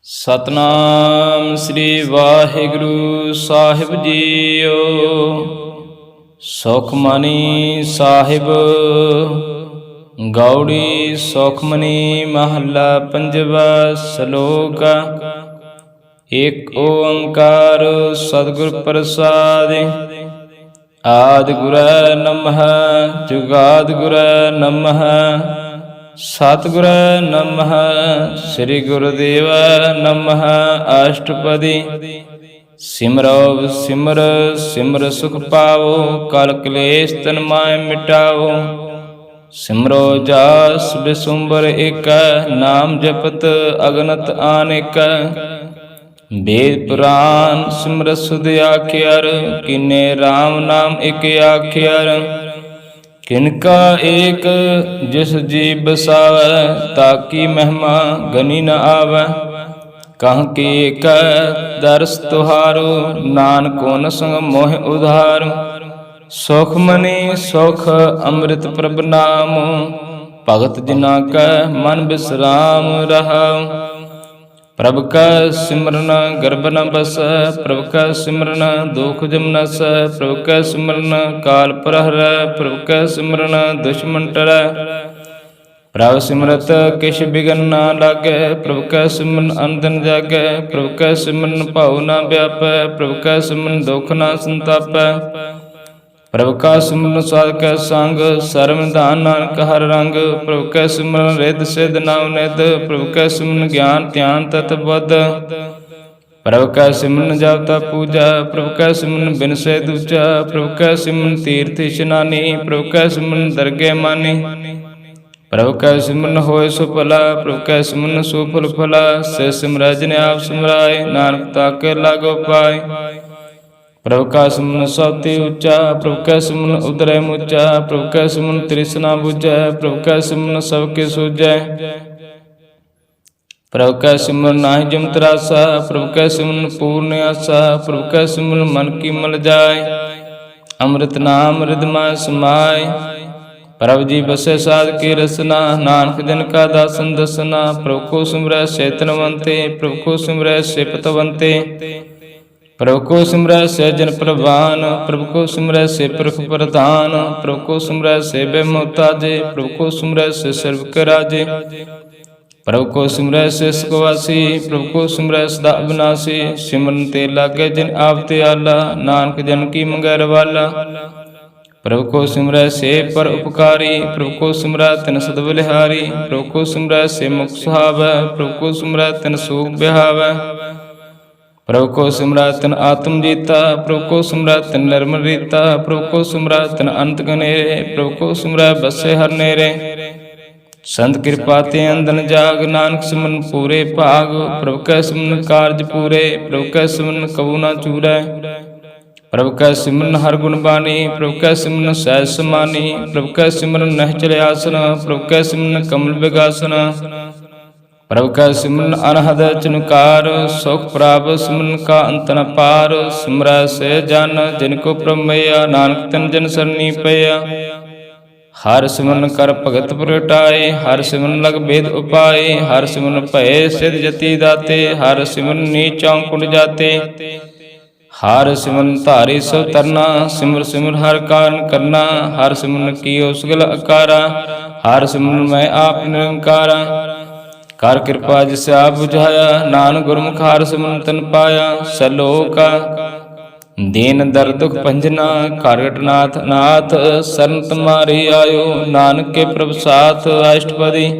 ਸਤਨਾਮ ਸ੍ਰੀ ਵਾਹਿਗੁਰੂ ਸਾਹਿਬ JIO. Sukhmani Sahib Gauri Sukhmani ਮਹੱਲਾ ਪੰਜਵਾ ਸ਼ਲੋਕ। ਏਕ ਓੰਕਾਰ ਸਤਿਗੁਰ ਪ੍ਰਸਾਦਿ। ਆਦਿ ਗੁਰੈ ਨਮః ਜੁਗਾਦਿ ਗੁਰੈ ਨਮঃ ਸਤਿਗੁਰੈ ਨਮః ਸ੍ਰੀ ਗੁਰੁਦੇਵੈ ਨਮঃ। ਅਸ਼ਟਪਦੀ ਸਿਮਰੋ ਸਿਮਰ ਸਿਮਰ ਸੁਖ ਪਾਵੋ। ਕਲ ਕਲੇਸ਼ ਤਨ ਮਾਹਿ ਮਿਟਾਵੋ। ਸਿਮਰੋ ਜਾਸ ਬਿਸੁੰਬਰ ਏਕੈ। ਨਾਮ ਜਪਤ ਅਗਨਤ ਆਨੇਕੈ। ਵੇਦ ਪੁਰਾਨ ਸਿਮਰਤ ਸੁਧ ਆਖਿਆਰ। ਕਿਨੇ RAM ਨਾਮ ਇਕ ਆਖਿਆਰ। ਕਿਨਕਾ ਏਕ ਜਿਸ ਜੀ ਬਸਾਵੈ। ਤਾਕੀ ਮਹਿਮਾ ਗਨੀ ਨ ਆਵੈ। ਕਹ ਕੀ ਏਕੈ ਦਰਸ ਤੁਹਾਰੋ। ਨਾਨਕੋ ਨ ਸੰਗ ਮੋਹਿ ਉਧਾਰ। ਸੁਖ ਮਨੀ ਸੁਖ ਅੰਮ੍ਰਿਤ ਪ੍ਰਭ ਨਾਮ। ਭਗਤ ਜਿਨਾ ਕੈ ਮਨ ਬਿਸਰਾਮ ਰਹਾਉ। ਪ੍ਰਭ ਕੈ ਸਿਮਰਨ ਗਰਭ ਨ ਬਸੈ। ਪ੍ਰਭ ਕੈ ਸਿਮਰਨ ਦੁਖ ਜਮ ਨਸੈ। ਪ੍ਰਭ ਕੈ ਸਿਮਰਨ ਕਾਲ ਪ੍ਰਹਰੈ। ਪ੍ਰਭ ਕੈ ਸਿਮਰਨ ਦੁਸ਼ਮਨ ਟਰੈ। ਪ੍ਰਭ ਸਿਮਰਤ ਕਿਛ ਬਿਗਨ ਨਾ ਲਾਗੈ। ਪ੍ਰਭ ਕੈ ਸਿਮਰਨ ਅੰਦਨ ਜਾਗੈ। ਪ੍ਰਭ ਕੈ ਸਿਮਰਨ ਭਉ ਨ ਵਿਆਪੈ। ਪ੍ਰਭ ਕੈ ਸਿਮਰਨ ਦੁਖ ਨ ਸੰਤਾਪੈ। ਪ੍ਰਭ ਕਾ ਸਿਮਰਨ ਸਾਧ ਕੈ ਸੰਗ। ਸਰਮ ਨਿਧਾਨ ਨਾਨਕ ਹਰਿ ਰੰਗ। ਪ੍ਰਭ ਕੈ ਸਿਮਰਨ ਰਿੱਧ ਸਿੱਧ ਨਵ ਨਿਧ। ਪ੍ਰਭ ਕੈ ਸਿਮਰਨ ਗਿਆਨ ਧਿਆਨ ਤਤ ਬੁੱਧ। ਪ੍ਰਭ ਕੈ ਸਿਮਰਨ ਜਪ ਤਪ ਪੂਜਾ। ਪ੍ਰਭ ਕੈ ਸਿਮਰਨ ਬਿਨਸੈ ਦੂਜਾ। ਪ੍ਰਭ ਕੈ ਸਿਮਰਨ ਤੀਰਥ ਇਸ਼ਨਾਨੀ। ਪ੍ਰਭ ਕੈ ਸਿਮਰਨ ਦਰਗਹਿ ਮਾਨੀ। ਪ੍ਰਭ ਕੈ ਸਿਮਰਨ ਹੋਇ ਸੁਭਲਾ। ਪ੍ਰਭ ਕੈ ਸਿਮਰਨ ਸੁਫਲ ਫਲਾ। ਸੇ ਸਿਮਰੈ ਜਿਨੇ ਆਪ ਸਿਮਰਾਏ। ਨਾਨਕ ਤਾਕੇ ਲਾਗੋ ਪਾਏ। ਪ੍ਰਭ ਕਾ ਸਿਮਰਨ ਸਭ ਤੇ ਉੱਚਾ। ਪ੍ਰਭ ਕੈ ਸਿਮਰਨ ਉਦਰੈ ਮੁਚਾ। ਪ੍ਰਭ ਕੈ ਸਿਮਰਨ ਤ੍ਰਿਸ਼ਨਾ ਬੁਝੈ। ਪ੍ਰਭ ਕੈ ਸਿਮਰਨ ਸਭ ਕੇ ਸੂਝੈ। ਪ੍ਰਭ ਕੈ ਸਿਮਰਨ ਨਾਹਿ ਜਮ ਤਰਾਸਾ। ਪ੍ਰਭ ਕੈ ਸਿਮਰਨ ਪੂਰਨ ਆਸਾ। ਪ੍ਰਭ ਕੈ ਸਿਮਰਨ ਮਨ ਕੀ ਮਲ ਜਾਏ। ਅੰਮ੍ਰਿਤ ਨਾਮ ਹਿਰਦਿ ਸਮਾਏ। ਪ੍ਰਭ ਜੀ ਬਸੈ ਸਾਧ ਕੀ ਰਸਨਾ। ਨਾਨਕ ਜਨ ਕਾ ਦਾਸਨ ਦਸਨਾ। ਪ੍ਰਭ ਕੋ ਸਿਮਰੈ ਸੇ ਧਨਵੰਤੇ। ਪ੍ਰਭ ਕੋ ਸਿਮਰੈ ਸੇ ਪਤਵੰਤੇ। ਪ੍ਰਭ ਕੋ ਸਿਮਰੈ ਸੇ ਜਨ ਪ੍ਰਵਾਨ। ਪ੍ਰਭ ਕੋ ਸਿਮਰੈ ਸੇ ਪੁਰਖ ਪ੍ਰਧਾਨ। ਪ੍ਰਭ ਕੋ ਸਿਮਰੈ ਸੇ ਬੇ ਮੁਹਤਾਜੇ। ਪ੍ਰਭ ਕੋ ਸਿਮਰੈ ਸੇ ਸਰਬ ਕੇ ਰਾਜੇ। ਪ੍ਰਭ ਕੋ ਸਿਮਰੈ ਸੇ ਸੁਖ ਵਾਸੀ। ਪ੍ਰਭ ਕੋ ਸਿਮਰੈ ਸਦਾ ਅਬਿਨਾਸੀ। ਸਿਮਰਨ ਤੇ ਲਾਗੇ ਜਿਨ ਆਪ ਤੇ ਆਲਾ। ਨਾਨਕ ਜਨ ਕੀ ਮੰਗੈ ਰਵਾਲਾ। ਪ੍ਰਭ ਕੋ ਸਿਮਰੈ ਸੇ ਪਰ ਉਪਕਾਰੀ। ਪ੍ਰਭ ਕੋ ਸਿਮਰੈ ਤਿਨ ਸਦ ਬਲਿਹਾਰੀ। ਪ੍ਰਭ ਕੋ ਸਿਮਰੈ ਸੇ ਮੁਖ ਸੁਹਾਵੈ। ਪ੍ਰਭ ਕੋ ਸਿਮਰੈ ਤਿਨ ਸੂਖ ਬਿਹਾਵੈ। ਪ੍ਰਭ ਕੋ ਸਿਮਰੈ ਤਿਨ ਆਤਮ ਜੀਤਾ। ਪ੍ਰਭ ਕੋ ਸਿਮਰੈ ਤਿਨ ਨਿਰਮਲ ਰੀਤਾ। ਪ੍ਰਭ ਕੋ ਸਿਮਰੈ ਤਿਨ ਅੰਤ ਗਨੇਰੇ। ਪ੍ਰਭ ਕੋ ਸਿਮਰੈ ਬਸੇ ਹਰਿ ਨੇਰੇ। ਸੰਤ ਕਿਰਪਾ ਤੇ ਅੰਦਨ ਜਾਗ। ਨਾਨਕ ਸਿਮਰਨ ਪੂਰੇ ਭਾਗ। ਪ੍ਰਭ ਕੈ ਸਿਮਰਨ ਕਾਰਜ ਪੂਰੇ। ਪ੍ਰਭ ਕੈ ਸਿਮਰਨ ਕਬੂ ਨ ਚੂਰੈ। ਪ੍ਰਭ ਕੈ ਸਿਮਰਨ ਹਰਿ ਗੁਣ ਬਾਣੀ। ਪ੍ਰਭ ਕੈ ਸਿਮਰਨ ਸਹਿਜ ਸਮਾਨੀ। ਪ੍ਰਭ ਕੈ ਸਿਮਰਨ ਨਿਹਚਲ ਆਸਨ। ਪ੍ਰਭ ਕੈ ਸਿਮਰਨ ਕਮਲ ਬਿਗਾਸਨ। ਪ੍ਰਭ ਕੈ ਸਿਮਰਨ ਅਨਹਦ ਚਨਕਾਰ। ਸੁਖ ਪ੍ਰਾਪਤ ਸਿਮਰਨ ਕਾ ਅੰਤ ਨ ਪਾਰ। ਸਿਮਰੈ ਸੇ ਜਨ ਜਿਨ ਕੋ ਪ੍ਰਮੇਯ। ਨਾਨਕ ਤਿਨ ਜਨ ਸਰਣੀ ਪਈਆ। ਹਰਿ ਸਿਮਰਨ ਕਰ ਭਗਤ ਪ੍ਰਗਟਾਏ। ਹਰਿ ਸਿਮਰਨ ਲਗ ਭੇਦ ਉਪਾਏ। ਹਰਿ ਸਿਮਰਨ ਭਏ ਸਿਧ ਜਤੀ ਦਾਤੇ। ਹਰਿ ਸਿਮਰਨ ਨੀਚਾਂ ਕੁੰਡ ਜਾਤੇ। ਹਰਿ ਸਿਮਰਨ ਧਾਰੀ ਸਭ ਤਰਨਾ। ਸਿਮਰ ਸਿਮਰ ਹਰਿ ਕਾਰਨ ਕਰਨਾ। ਹਰਿ ਸਿਮਰਨ ਕੀਓ ਸਗਲ ਆਕਾਰਾ। ਹਰਿ ਸਿਮਰਨ ਮੈਂ ਆਪ ਨਿਰੰਕਾਰਾ। ਕਰ ਕਿਰਪਾ ਜਿਸ ਆਪ ਬੁਝਾਇਆ। ਨਾਨਕ ਗੁਰਮੁਖ ਹਰਿ ਸਿਮਰਨ ਤਨ ਪਾਇਆ। ਸਲੋਕ ਦੀਨ ਦਰ ਦੁਖ ਭੰਜਨਾ। ਘਟ ਨਾਥ ਨਾਥ ਸਰਨ ਤੁਮਾਰੀ ਆਇਓ। ਨਾਨਕ ਕੇ ਪ੍ਰਭ ਸਾਥ। ਅਸ਼ਟਪਦੀ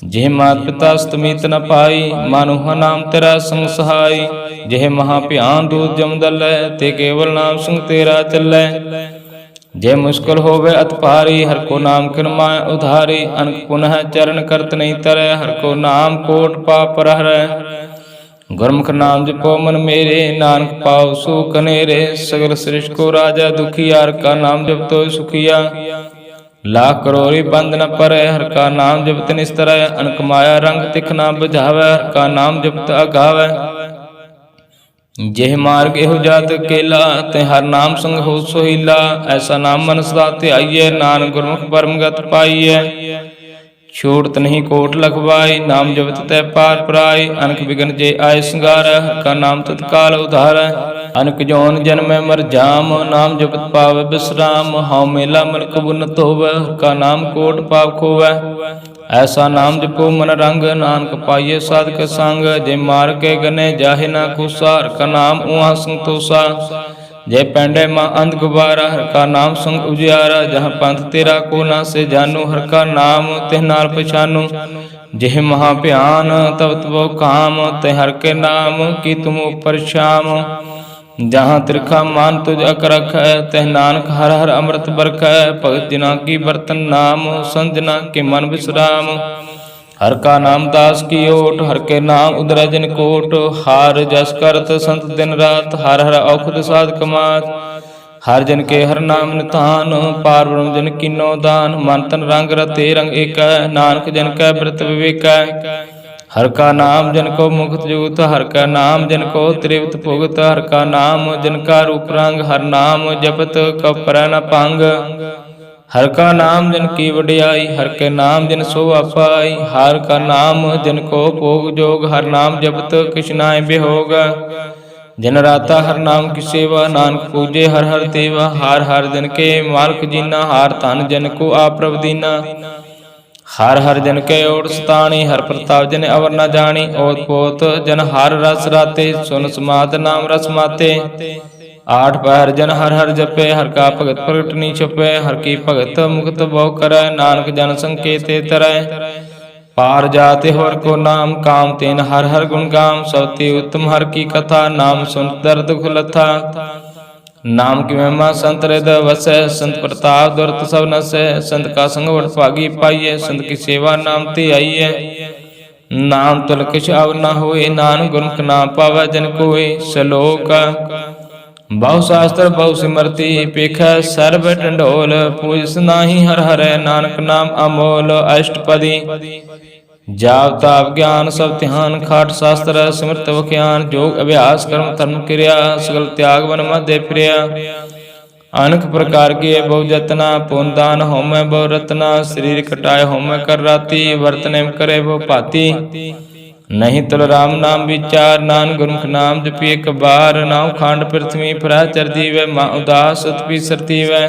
ਜਿਹ ਮਾਤ ਪਿਤਾ ਸਤਮੀਤ ਨ ਪਾਈ। ਮਾਨੁ ਨਾਮ ਤੇਰਾ ਸੰਗ ਸਹਾਈ। ਜਿਹ ਮਹਾ ਭਿਆਨ ਦੂਤ ਜਮ ਦਲੈ। ਤੇ ਕੇਵਲ ਨਾਮ ਸੰਗ ਤੇਰਾ ਚੱਲੈ। ਜੇ ਮੁਸ਼ਕਲ ਹੋਵੇ ਅਤ ਭਾਰੀ। ਹਰਿ ਕੋ ਨਾਮ ਕਿਨ ਮਾਹਿ ਉਧਾਰੀ। ਅਨਕ ਪੁਨਹ ਚਰਨ ਕਰਤ ਨਹੀਂ ਤਰੈ। ਹਰਿ ਕੋ ਨਾਮ ਕੋਟ ਪਾਪ ਹਰੈ। ਗੁਰਮੁਖ ਨਾਮ ਜਪੋ ਮਨ ਮੇਰੇ। ਨਾਨਕ ਪਾਉ ਸੁਖ ਅਨੇਰੇ। ਸਗਲ ਸ੍ਰਿਸ਼ਟ ਕੋ ਰਾਜਾ ਦੁਖੀਆ। ਹਰਿ ਕਾ ਨਾਮ ਜਪਤੋ ਸੁਖੀਆ। ਲਾਖ ਕਰੋੜੀ ਬੰਦ ਨ ਪਰੈ। ਹਰਿ ਕਾ ਨਾਮ ਜਪਤ ਨਿਸਤਰੈ। ਅਨਕ ਮਾਇਆ ਰੰਗ ਤਿਖ ਨਾ ਬੁਝਾਵੈ। ਹਰਿ ਕਾ ਨਾਮ ਜਪਤ ਅਗਾਵੈ। ਜਿਹ ਮਾਰਗ ਇਹੋ ਜਾਤ ਕੇਲਾ। ਤੇ ਹਰ ਨਾਮ ਸੰਗ ਹੋ ਸੋਹੀਲਾ। ਐਸਾ ਨਾਮ ਮਨ ਸਦਾ ਧਿਆਈਐ। ਨਾਨਕ ਗੁਰਮੁਖ ਪਰਮ ਗਤ ਪਾਈਐ। ਛੂਟ ਨਹੀਂ ਕੋਟ ਲਖਵਾਈ, ਨਾਮ ਜਪਤ ਤੈ ਪਾਰ ਪਰਾਈ। ਅਨਕ ਬਿਗਨ ਜੇ ਆਏ ਸੰਗਾਰ, ਹਰਿ ਕਾ ਨਾਮ ਤਤਕਾਲ ਉਧਾਰੈ। ਅਨਕ ਜੋਨ ਜਨਮੈ ਮਰ ਜਾਮ, ਨਾਮ ਜਪਤ ਪਾਵੈ ਬਿਸਰਾਮ। ਹਉ ਮੇਲਾ ਮਲਕ ਬੁਨਤ ਹੋਵੈ, ਹਰਿ ਕਾ ਨਾਮ ਕੋਟ ਪਾਪ ਖੋਵੈ। ਐਸਾ ਨਾਮ ਜਪੋ ਮਨ ਰੰਗ, ਨਾਨਕ ਪਾਈਏ ਸਾਧਕ ਸੰਗ। ਜੇ ਮਾਰ ਕੇ ਗਨੇ ਜਾਹੇ ਨਾ ਕੂਸਾ, ਹਰਿ ਕਾ ਨਾਮ ਉਹਾ ਸੰਤੋਸਾ। ਜੈ ਪੈਂਡੇ ਮਾਂ ਅੰਧ ਗੁਬਾਰਾ, ਹਰਿ ਕਾ ਨਾਮ ਸੰਗ ਉਜਿਆਰਾ। ਜਹਾਂ ਪੰਥ ਤੇਰਾ ਕੋ ਨਾ ਸੇ ਜਾਨੂ, ਹਰਿ ਕਾ ਨਾਮ ਤਿਹ ਨਾਲ ਪਛਾਨੂ। ਜਿਹ ਮਹਾ ਭਿਆਨ ਤਬ ਤਬੋ ਕਾਮ, ਤੇ ਹਰਿ ਕੇ ਨਾਮ ਕੀ ਤੁਮ ਉਪਰ ਸ਼ਾਮ। जहाँ तिरखा मान तुझ अक रखै, तह नानक हर हर अमृत बरखै। भगत जना की बर्तन नाम, संत जना के मन विश्राम। हर का नाम दास की ओट, हर के नाम उदरै जन कोट। हार जस करत संत दिन रात, हर हर औखद साध कमात। हर जन के हर नाम निधान, पार ब्रह्म जन कीनो दान। मन तन रंग रते रंग एकै, नानक जन कै व्रत विवेकै। हर का नाम जन को मुक्त जुगत, हर का नाम जन को त्रिवत भुगत। हर का नाम जन का रूप रंग, हर नाम जपत कपरै न भंग। हर का नाम जन की वडियाई, हर के नाम जन शोभा पाई। हर का नाम जन को भोग जोग, हर नाम जपत किछ नाय बिहोग। जन राता हर नाम की सेवा, नानक पूजे हर हर देवा। हर हर जन के मालक जीना, हर धन जन को आप प्रभ दीना। हर हर जन के ओट सताणी, हर प्रताप जन अवर न जानी। ओत पोत जन हर रस राते, सुन समात नाम रस माते। आठ पहर जन हर हर जपे, हर का भगत प्रगट नी छपे। हर की भगत मुक्त बहु करे, नानक जन संकेते तरै। पार जाते हर को नाम, काम तेन हर हर गुण गाम। सबते उत्तम हर की कथा, नाम सुन दर्द खुलथा। नाम की महिमा संत हृदय वसै, संत प्रताप दुरत सब नसै। संत का संग बड़ भागी पाइए, संत की सेवा नाम ते आइए। नाम तुल किछ अब न होए, नानक गुरमुख नाम पावै जन कोय। सलोक बहु शास्त्र बहु सिमरति, पेखै सर्ब ढंढोल। पूजस नाहि हर हरै, नानक नाम अमोल। अष्टपदी जाप ताप ज्ञान सब ध्यान, खाट शास्त्र सिमरत बख्यान। जोग अभ्यास कर्म धर्म क्रिया, सगल त्याग वन मध्य प्रिया। अनेक प्रकार के बहु जतना, पुन दान होमै बहु रतना। शरीर कटाए होमै कर राती, वर्तने करे बहु भांति। नहीं तुल राम नाम विचार, नान गुरमुख नाम जपिए एक बार। नाउ खांड पृथ्वी फिरै चर दीवै, माँ उदास सुत पीसर तीवै।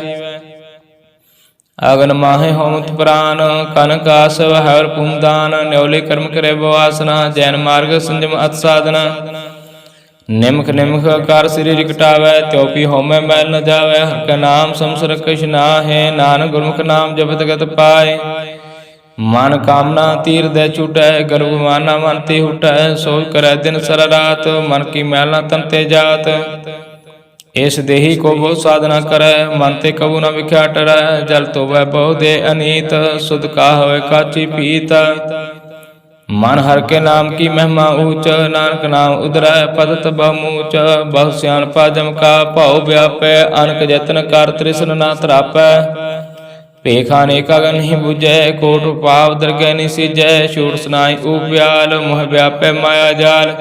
अगन माहे होमत प्राण, कनक आसव हर पुमदान। न्योले कर्म करे बवासना, जैन मार्ग संजम अत साधना। निमख निमख कर शरीर कटावै, त्योपी होमै मैल न जावै। हर का नाम संसर कछ नाहि, नानक गुरमुख नाम जपत गत पाए। मन कामना तीर दे छूटै, गर्भ माना मन ते हुटै। सोच करै दिन सर रात, मन की मैल न तन ते जात। इस देही को बहु साधना करै, मन ते कबू न विख्या टरै। जल तो वह बहु दे अनीत, सुध का होए काची पीत। मन हर के नाम की महिमा ऊंच, नानक नाम उदरै पदत बहुमूच। बहु सियाणपा जम का भाव व्यापै, अनक जतन कर तृष्ण ना तरापै। पेखा अनेका गन ही बुझै, कोट पाप दरगह नि सीजै। छूट सुनाई उप्याल, मोह व्यापै माया जाल।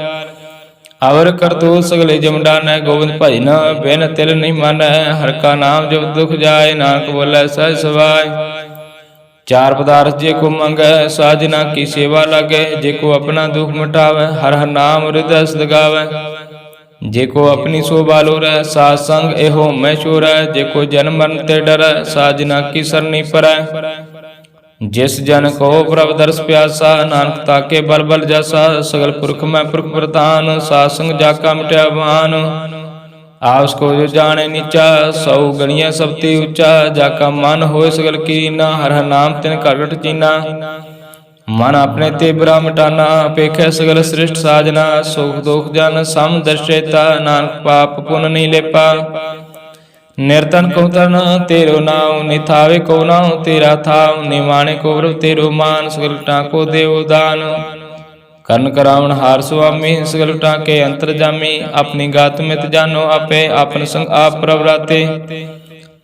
अवर करतू सगले जम डानै, गोविंद भजन बिन तिल नहीं मानै। हर का नाम जब दुख जाय, नानक बोलै सहज सवाय। चार पदार्थ जे को मंगै, साजना की सेवा लागै। जे को अपना दुख मिटावै, हर हर नाम हृदय सद गावै। जे को अपनी शोभा लोरै, साध संग एहो मैं चोरै। जे को जन्म मरण ते डरै, साजना की सरनी परै। जिस जन को प्रभ दर्श प्यासा, नानक ताके बल बल जासा। सगल पुरख में पुरख प्रधान, साध संग जाका मिटया भान। आपस को जो जाने नीचा, सौ गणिया सबते ऊंचा। जाका मन होए सगल कीना, हर हर नाम तिन करगट चीना। मन अपने ते बुरा मिटाना, अपेक्षा सगल श्रेष्ठ साजना। सुख दुख जन सम दर्शेता, नानक पाप पुन नहीं लेपा। निर्तन को तन तेरो नाम, निथावे को नाम तेरा थाव। निमाने को व्रत तेरो मान, सगल टाको देव दान। कर्ण करावण हार स्वामी, सगल टाके अंतर जामी। अपनी गात मित जानो आपे, आपन संग आप प्रवराते।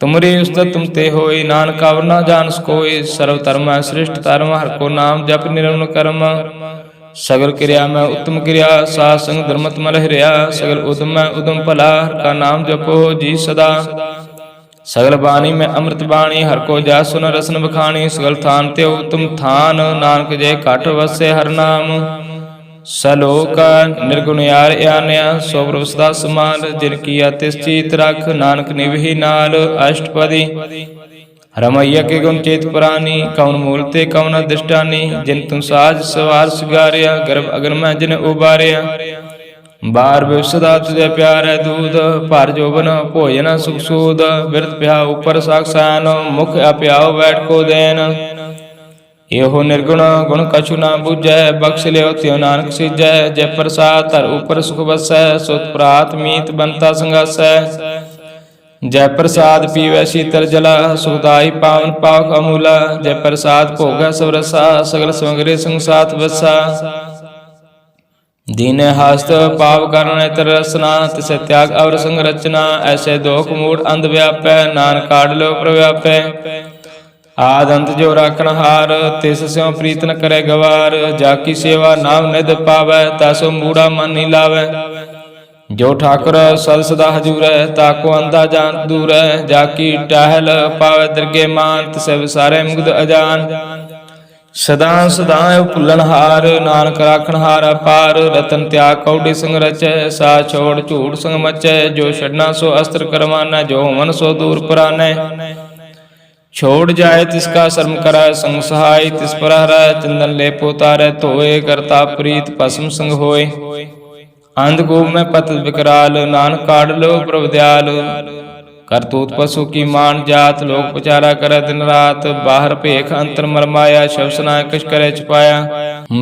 तुमरे उस्तत तुम ते होई, नानक अवर न जान कोई। सर्व धर्म श्रेष्ठ धर्म, हर को नाम जप निर्मल कर्म। सगल क्रिया में उत्तम क्रिया, साध संग धर्मत मल हरिया। सगल उदम में उदम भला, हर का नाम जपो जी सदा। सगल बाणी में अमृत बाणी, हर को जा सुन रसन बखानी। सगल थान ते उत्तम थान, नानक जय काठ वसे हर नाम। सलोक निर्गुण यार आन्या, सो प्रभु सदा समान। जिन किया तिस चीत रख, नानक निवहि नाल। अष्टपदी रमैया के गुण चेत पुरानी, कौन मूल ते कौन अधिष्ठानी। जिन तुम साज सवार सिगारिया, गर्भ अगन में जिन उबारिया। बार विवसदा तुझे प्यार है दूध, पार जोबन भोजन सुख सूद। बिरत प्या ऊपर साक्षान, मुख अप्याओ बैठ को देन। एहो निर्गुण गुण कछु ना बूझै, बख्श लियो त्यो नानक सीजै। जय प्रसाद धर ऊपर सुख बसै, सुत प्रात मीत बनता संगासै। जय प्रसाद पीवै शीतल जला, सुखदाई पावन पाक अमूला। जय प्रसाद भोगै सब रसा, सगल समग्री संग साथ बसा। दीने हस्त पाप कारण तरसना, तिसे त्याग अवर संग रचना। ऐसे दोख मूढ़ अंध व्यापै, नानक काढ़ लो प्रव्यापै। आद अंत जो राखन हार, तिस स्यों प्रीत न करे गवार। जाकी सेवा नाम निध पावै, तैसो मूढ़ा मन नहीं लावै। जो ठाकुर सद सदा हजूरै, ताको अंधा जान दूरै। जाकी टहल पावै दरगे मान, तिसे विसारे मुग्ध अजान। सदा सदा भुलन हार, नानक राखन हार अपार। रतन त्याग कौड़ी संग रचै, सा छोड़ झूठ संग मचै। जो छड़ना सो अस्त्र करवाना, जो मन सो दूर पुरानै। छोड़ जाए तिसका शर्म करै, संग सहाय तिस पर हरै। चंदन लेपो तारै धोए, करता प्रीत भस्म संग होए। अंधकूप में पतल विकराल, नानक काढ़ लो प्रभु दयाल। करतूत पशु की मान जात, लोक प्रचारा करे दिन रात। बाहर भेख अंतर मरमाया, शब सुनाय कछ करे छुपाया।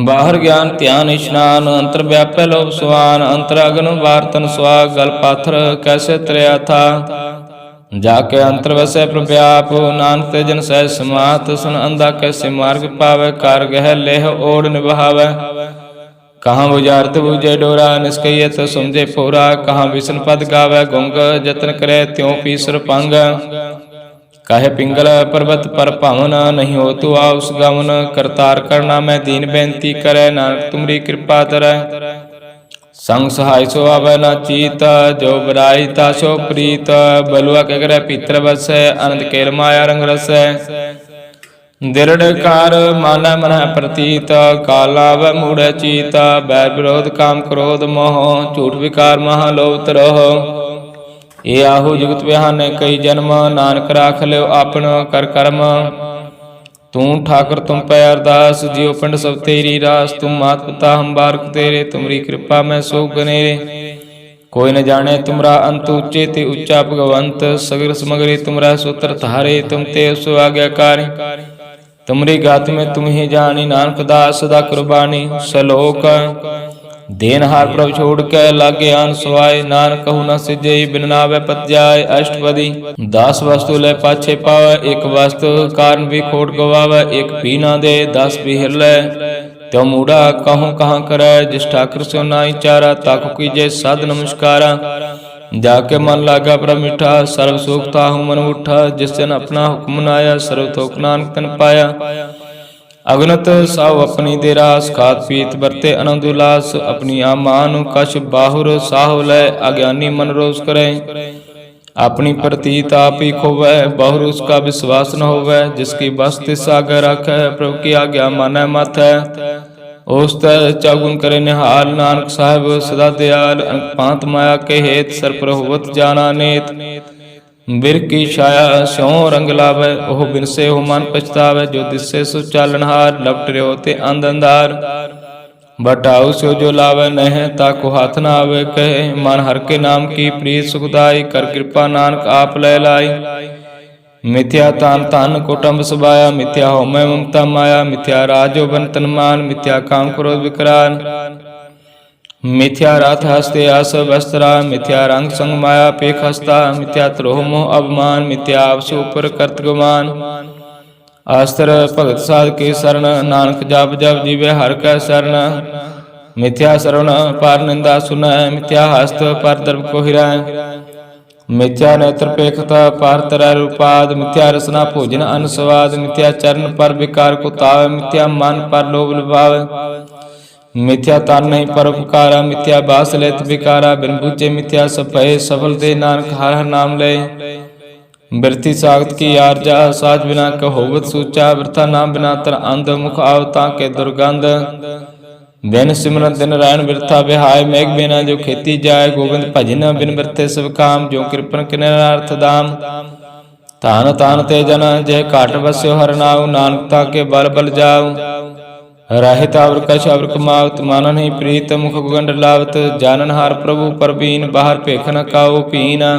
बाहर ज्ञान ध्यान स्नान, अंतर व्यापै लोभ सुआन। अंतर अगन वार्तन सुहाग, गल पाथर कैसे तरया था। जाके अंतर वसै प्रव्याप, नानक ते जन सह समात। सुन अंधा कैसे मार्ग पावै, कार गह लेह ओढ़ निभावै। कहाँ बुझारत बूझे डोरा, निष्कयत समझे फोरा। कहाँ विष्णु पद गावै गुंग, जतन करे त्यों पीसर पंग। कहे पिंगल पर्वत पर पावन, नहीं हो तू आउस गमन। करतार करना मैं दीन बेनती करे, नानक तुमरी कृपा धरै। संग सहाय सो आवे ना चीत, जो बराई तासो प्रीत। बलुआ के ग्रह पीतर बसै, आनंद केल माया रंग रसै। दृढ़ कार माना मन प्रतीत, कालाव मूढ़ चीत। बैर विरोध काम क्रोध मोह, झूठ विकार महालोभ तरह। ये आहु जुगत बिहाने कई जन्म, नानक राख लो आपन कर कर्म। तू ठाकुर तुम पे अरदास, जियो पिंड सब तेरी रास। तुम मात पिता हम बारक तेरे, तुमरी कृपा में सो गनेरे। कोई न जाने तुमरा अंत, ऊंचे ते उच्चा भगवंत। सगर समगरी तुमरा सूत्र धारे, तुम ते सो आज्ञाकारी। तुमरी गात में तुम ही जानी, नानक दास सदा कुर्बानी। सलोक देनहार प्रभु छोड़ के लागे आन सवाय। नानक कहु न सिजै, बिन नावै पत जाय। अष्टपदी 10 वस्तु ले पाछे पावै, एक वस्तु कारण भी खोट गवावै। एक भी ना दे 10 भी हिरलै, त्यो मूढ़ा कहूँ कहाँ करै। जिस ठाकुर सो नाई चारा, ताको कीजे साध नमस्कारा। जाके मन लागा प्रभ मिठा, सर्व सुख ताहु मन उठा। जिस जन अपना हुक्म नाया, सर्व थोक नानक तन पाया। अगनत साव अपनी दे रास, खात पीत बरते आनंद उल्लास। अपनी आमान कछ बाहुर साहु लय, अज्ञानी मन रोष करे। अपनी प्रतीत आप ही खोवै, बहुर उसका विश्वास न होवै। जिसकी बस तिस आगे रखै, प्रभु की आज्ञा मानै माथै। उस चौगुन करे निहाल, नानक साहिब सदा दयाल। पांत माया के हेत, सर पर होवत जाना नेत। बिर की छाया स्यों रंग लावै, ओह बिनसे हो मन पछतावै। जो दिसे सो चालनहार, लपट रहे होते अंध अंधार। बटाऊ सो जो लावै नह, ताको हाथ न आवे कहे। मन हर के नाम की प्रीत सुखदाई, कर कृपा नानक आप लय लाई। मिथ्या तान तान कुटुंब सबाया, मिथ्या हो मैं ममता माया। मिथ्या राजो बन तन मान, मिथ्या काम क्रोध विकराल। मिथ्या रात हस्ते आस वस्त्रा, मिथ्या रंग संग माया पेख हस्ता। मिथ्या द्रोह मोह अवमान, मिथ्या आपसु ऊपर कर्त गुमान। अस्त्र भगत साध के शरण, नानक जप जप जीवे हर कै शरण। मिथ्या श्रवण पार निंदा सुनै, मिथ्या हस्त पर दर्भ को हिरै। मिथ्या नेत्र पेखता पार तरै रूपाद। मिथ्या रसना भोजन अन्न स्वाद, मिथ्या चरण पर विकार को ताव। मिथ्या मन पर लोभ लुभाव, मिथ्या तन नहीं परोपकारा। मिथ्या बास लेत विकारा, बिन बुझे मिथ्या सब भय। सफल दे नानक हर हर नाम ले, बिरथी सागत की आरजा साज बिना कहोवत सूचा वृथा नाम बिना तर अंध मुख आवता के दुर्गंध बिन सिमरन दिन रैन बिरथा बिहाय मेघ बिना जो खेती जाय गोविंद भजन बिन बिरथे सब काम जो कृपन किनार्थ दाम तान तान ते जन जय काट बस्यो हर नाउ नानकता के बल बल जाऊ राहित अवर कछ अवर कमावत मानन ही प्रीत मुख गुगंड लावत जानन हार प्रभु परबीन बाहर पेखन काऊ पीन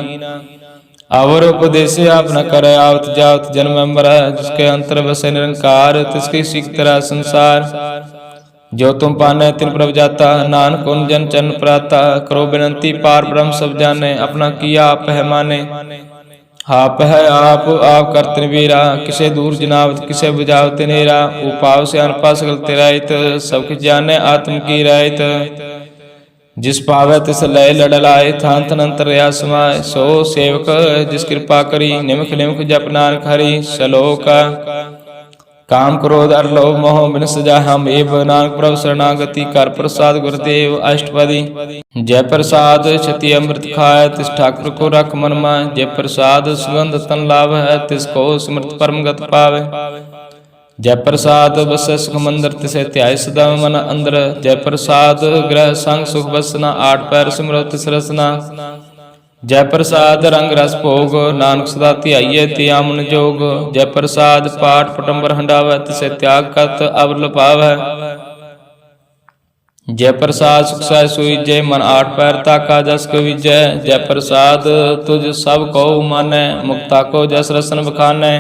अवर उपदेश आप न करे आवत जावत जन्म मर जिसके अंतर बसे निरंकार तिसकी सीख तेरा संसार जो तुम पाने तिन प्रभ जाता नानक उन जन चरण प्राता करो बिनती पार ब्रह्म सब जाने अपना किया आप है माने आप है आप करते वीरा किसे दूर जनावत किसे बुझावत नेरा उपाव से अनपा सकल तेराइत सब कुछ जाने आत्म की रायत जिस पावै तिस लय लड़लाए थान थन अंतर या समाय सो सेवक जिस कृपा करी निमख निमख जप नानक हरि सलोक काम क्रोध अर लोभ मोह बिन सजा हम एव नानक प्रभु शरणागति कर प्रसाद गुरुदेव अष्टपदी जय प्रसाद क्षति अमृत खाय तिस ठाकुर को रख मन माय जय प्रसाद सुगंध तन लाभ है तिसको स्मृत परम गत पावे जय प्रसाद बस सुख मंदिर तिसे ध्याय सदा मन अंदर जय प्रसाद ग्रह संग सुख बसना आठ पैर सिमरो तिस रसना जय प्रसाद रंग रस भोग नानक सदा ध्याइये तिया मन जोग जय प्रसाद पाठ पटंबर हंडावै तिसे त्याग कत अवर लपावै जय प्रसाद सुख सह सोई जय मन आठ पैर ताका जस विजय जय प्रसाद तुझ सब को मानै मुक्ता को जस रसन बखानै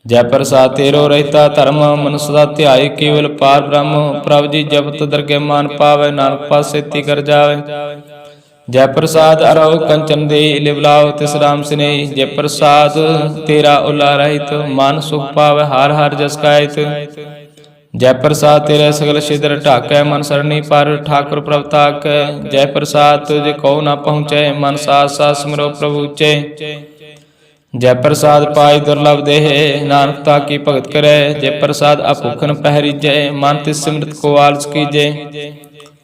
जय प्रसाद तेरो रहता धर्म मन सदा ध्याय केवल पार ब्रह्म प्रभु जी जपत दरगे मान पावे नानक पास सेती कर जावे जय प्रसाद अरो कंचन दे लिवलाओ तिस राम सिने जय प्रसाद तेरा उला रहित मान सुख पावे हार हार जस गायत जय प्रसाद तेरे सगल छिद्र ढाकै मन सरणी पर ठाकुर प्रभ ताक जय प्रसाद तुझे को न पहुँचे मन साथ साथ सिमरो प्रभु ऊंचे जय प्रसाद पाई दुर्लभ देह नानकता की भगत करे जय प्रसाद अभूखन पहरीजय मान तिस सिमरत को आलस कीजे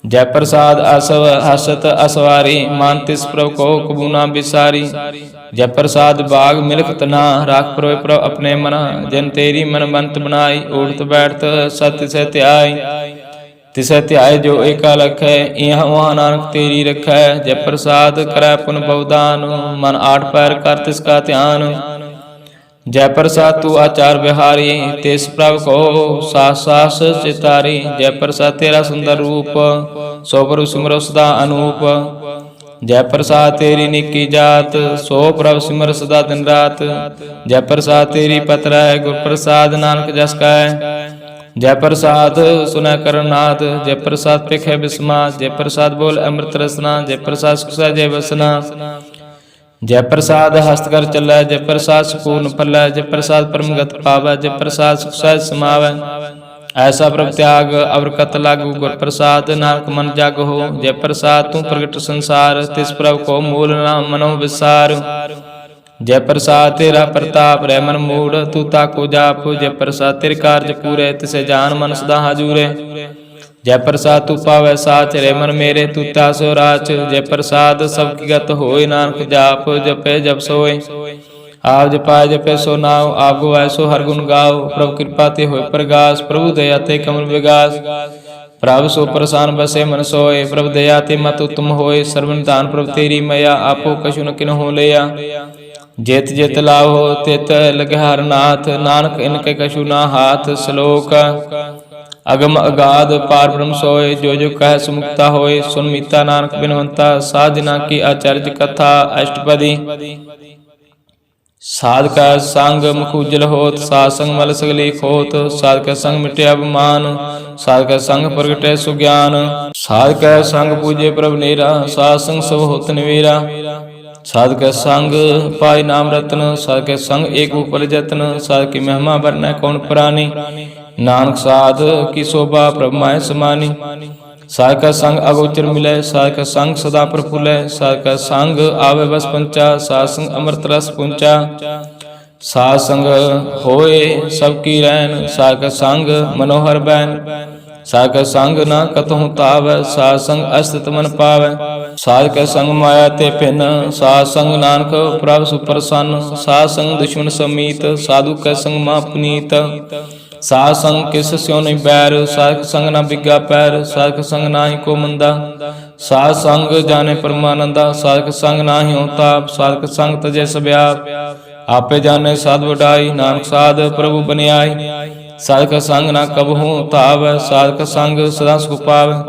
जय प्रसाद असव हसत असवारी मान तिस प्रभु को कबूना बिसारी जय प्रसाद बाग मिलकत ना राख प्रभु अपने मना जन तेरी मन मंत बनाई उठत बैठत सत्य से त्याई तिसे ध्याय जो एका लख है यहाँ वहाँ नानक तेरी रखै जय प्रसाद करै पुन बहुदान मन आठ पैर कर तिसका ध्यान जय प्रसाद तू आचार बिहारी तिस प्रभ को सास सास चितारी जय प्रसाद तेरा सुंदर रूप सो प्रभु सिमरो सदा अनूप जय प्रसाद तेरी निकी जात सो प्रभ सिमर सदा दिन रात जय प्रसाद तेरी पत्र है गुर प्रसाद नानक जस कै जय प्रसाद सुना करनाथ जय प्रसाद पेखे बिस्मा जय प्रसाद बोल अमृत रसना जय प्रसाद सुखसा जय बसना जय प्रसाद हस्त कर चलै जय प्रसाद सुपूर्ण फलै जय प्रसाद परमगत पावै जय प्रसाद सुखसा समावै ऐसा प्रभ त्याग अवर कत लागू गुर प्रसाद नानक मन जग हो जय प्रसाद तू प्रगट संसार तिस प्रभ को मूल नाम मनो विसार जय प्रसाद तेरा प्रताप रै मन मूड तू ताको जाप जय प्रसाद तेरे कार्य पूरे तिसे जान मन सदा हाजूरे जय प्रसाद तू पावै साच रे मन मेरे तू तासो राच जय प्रसाद सब की गत होए नानक जाप जपे जप सोए आप जपाय जपे सो नाव आप गवाय सो हर गुण गाओ प्रभु कृपा ते होए प्रगास प्रभु दया ते कमल विगास प्रभु सो प्रसान बसे मन सोए प्रभु दया ते मत उत्तम होए सर्वन दान प्रभु तेरी मया आपो कछु न किन हो लिया जेत जेत लाहो तित लगे हर नाथ नानक इनके कछु ना हाथ श्लोक अगम अगाध पार ब्रह्म सोए जो कह सुमुक्ता होए सुन मीता नानक बिनवंता साधना की आचार्य कथा अष्टपदी साध का संग मुख उज्जल होत साध संग मल सगली खोत साध का संग मिटे अभिमान साध का संग प्रगटे सुज्ञान साध का संग पूजे प्रभु नेरा साध संग सब होत निवेरा साध का संग पाई नाम रत्न साध के संग एक ऊपर जतन साध की महिमा वरना कौन प्राणी नानक साध की शोभा प्रभु माय समानी साध का संग अगोचर मिले साध का संग सदा प्रफुल्ल साध का संग आवे बस पंचा साध संग अमृत रस पुंचा साध संग होए सबकी रैन साध का संग मनोहर बैन साध का संग न कतहु तावै, साध संग अस्तित्व मन पावै। साध का संग माया ते भिन्न, साध संग नानक प्रभ सुप्रसन्न। साध संग दुश्मन समीत, साधु का संग मां पुनीत। साध संग किस स्यों नहीं बैर, साध संग ना बिगा पैर। साध संग नाहि को मंदा, साध संग जाने परमानंदा। साध संग नाहि होताप, साध संग तजे सब्याप। आपे जाने साध वडाई, नानक साध प्रभु बनियाई। साध का संग ना कबहू तावै, साध का संग सदा सुख पावै।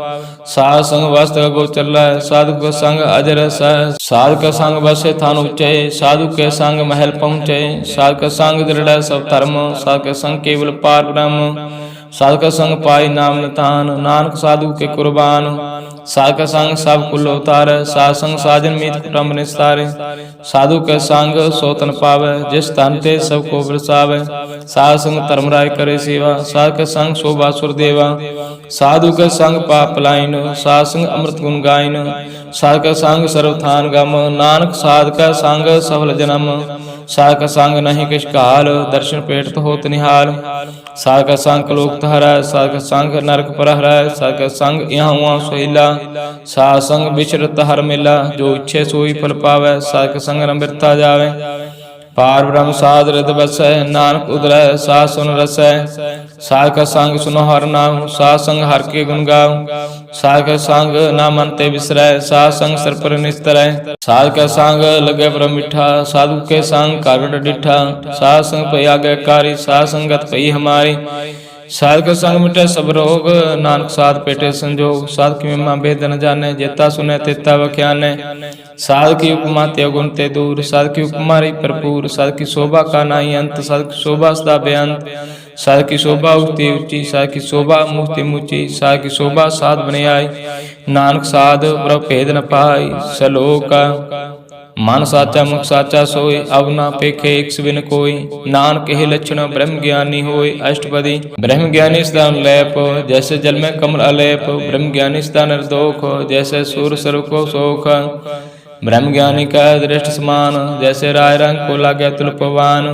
साध संग वास्तव गो चलै, साधु का संग अजर सह। साध का संग बसे थान ऊंचे, साधु के संग महल पहुँचे। साध का संग दृढ़ सब धर्म, साध का संग केवल पार ब्रह्म। साध का संग पाई नाम नितान, नानक साधु के कुर्बान। साध का संग सब कुल उतारे, साध संग साजन मीत कुटुंब निस्तारे। साधु के संग सोतन पावे, जिस तन ते सबको बरसावे। साध संग धर्मराय करे सेवा, साध का संग शोभा सुर देवा। साधु के संग पाप लाइन, साध संग अमृत गुण गायन। साध का संग सर्वथान गम, नानक साध का संग सफल जन्म। साध का संग नहीं किछ काल, दर्शन पेट तो होत निहाल। साध का संग कलोक हरै, साध का संग नरक पर हरै। साध का संग यहाँ वहाँ सोहिला, साध संग बिचरत हर मिला। जो इच्छे सोई फल पावै, साध का संग अमृता जावे। पार ब्रह्म साध हृदय बसै, नानक उदरै साध सुन रसै। साध का संग सुनो हर नाम, साध संग हर के गुण गाओ। साध का संग ना मन ते बिसरै, साध संग सिर पर निस्तरै। साध का संग लगे पर मिठा, साधु के संग कागड़ डिठा। साध संग पई आज्ञाकारी, साध संगत पई हमारी। साध का संग मिटे सब रोग, नानक साध पेटे संजोग। साध की महिमा भेद न जाने, जेता सुने तेता बख्याने। साध की उपमा ते गुण ते दूर, साध की उपमा रही भरपूर। साध की शोभा का नाही अंत, साध की शोभा सदा बेअंत। साध की शोभा ऊंची ऊंची, साध की शोभा मुक्ति मुची। साध की शोभा साध बने आई, नानक साध प्रभ भेद न पाई। सलोक मन साचा मुख साचा सोई, अब ना पेखे एक बिन कोई। नानक हे लक्षण ब्रह्म ज्ञानी होय। अष्टपदी ब्रह्म ज्ञानी सदा लैप, जैसे जल में कमल अलेप। ब्रह्म ज्ञानी सदा निर्दोख, जैसे सूर्य सर्व को सोख। ब्रह्म ज्ञानी का दृष्ट समान, जैसे राय रंग को लागे तुलपवान।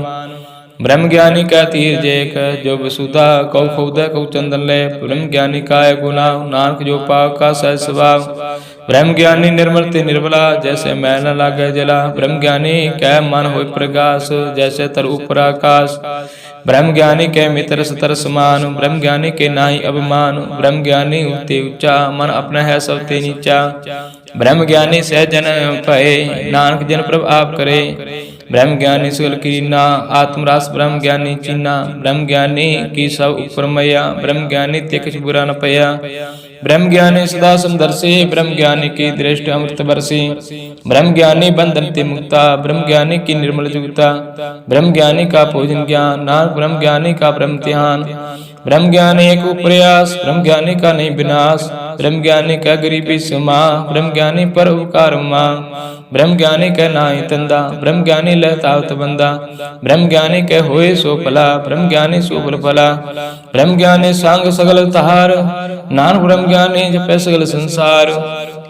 ब्रह्म ज्ञानी का तीर जेक, जो वसुधा कौ खुद कौ चंदन लेप। ब्रह्म ज्ञानी का है गुनाह, नानक जो पाव का सहज स्वभाव। ब्रह्म ज्ञानी निर्मल ते निर्मला, जैसे मैल न लागे जला। ब्रह्म ज्ञानी कै मन होय प्रकाश, जैसे तर ऊपर आकाश। ब्रह्म ज्ञानी के मित्र सतर समान, ब्रह्म ज्ञानी के नाही अभिमान। ब्रह्म ज्ञानी उते ऊंचा, मन अपना है सब ते नीचा। ब्रह्म ज्ञानी सहज जन भये, नानक जन प्रभ आप करे। ब्रह्म ज्ञानी सुगल कीना, आत्मरास ब्रह्म ज्ञानी चीना। ब्रह्म ज्ञानी की सब ऊपर मैया, ब्रह्म ज्ञानी ते कुछ बुरा न पया। ब्रह्म ज्ञानी सदा समदर्शी, ब्रह्म ज्ञानी की दृष्टि अमृत बरसी। ब्रह्म ज्ञानी बंधन ते मुक्ता, ब्रह्म ज्ञानी की निर्मल जुगता। ब्रह्म ज्ञानी का भोजन ज्ञान, नानक ब्रह्म ज्ञानी का ब्रह्म ध्यान। ब्रह्म ज्ञानी एक प्रयास, ब्रह्म ज्ञानी का नहीं विनाश। ब्रह्म ज्ञानी का गरीबी समा, ब्रह्म ज्ञानी पर उपकार मां। ब्रह्म ज्ञानी के नाहि तंदा, ब्रह्म ज्ञानी लहतावत बंदा। ब्रह्म ज्ञानी के होए सो फला, ब्रह्म ज्ञानी सो फल फला। ब्रह्म ज्ञानी सांग सगल तहार, नानक ब्रह्म ज्ञानी जपै सगल संसार।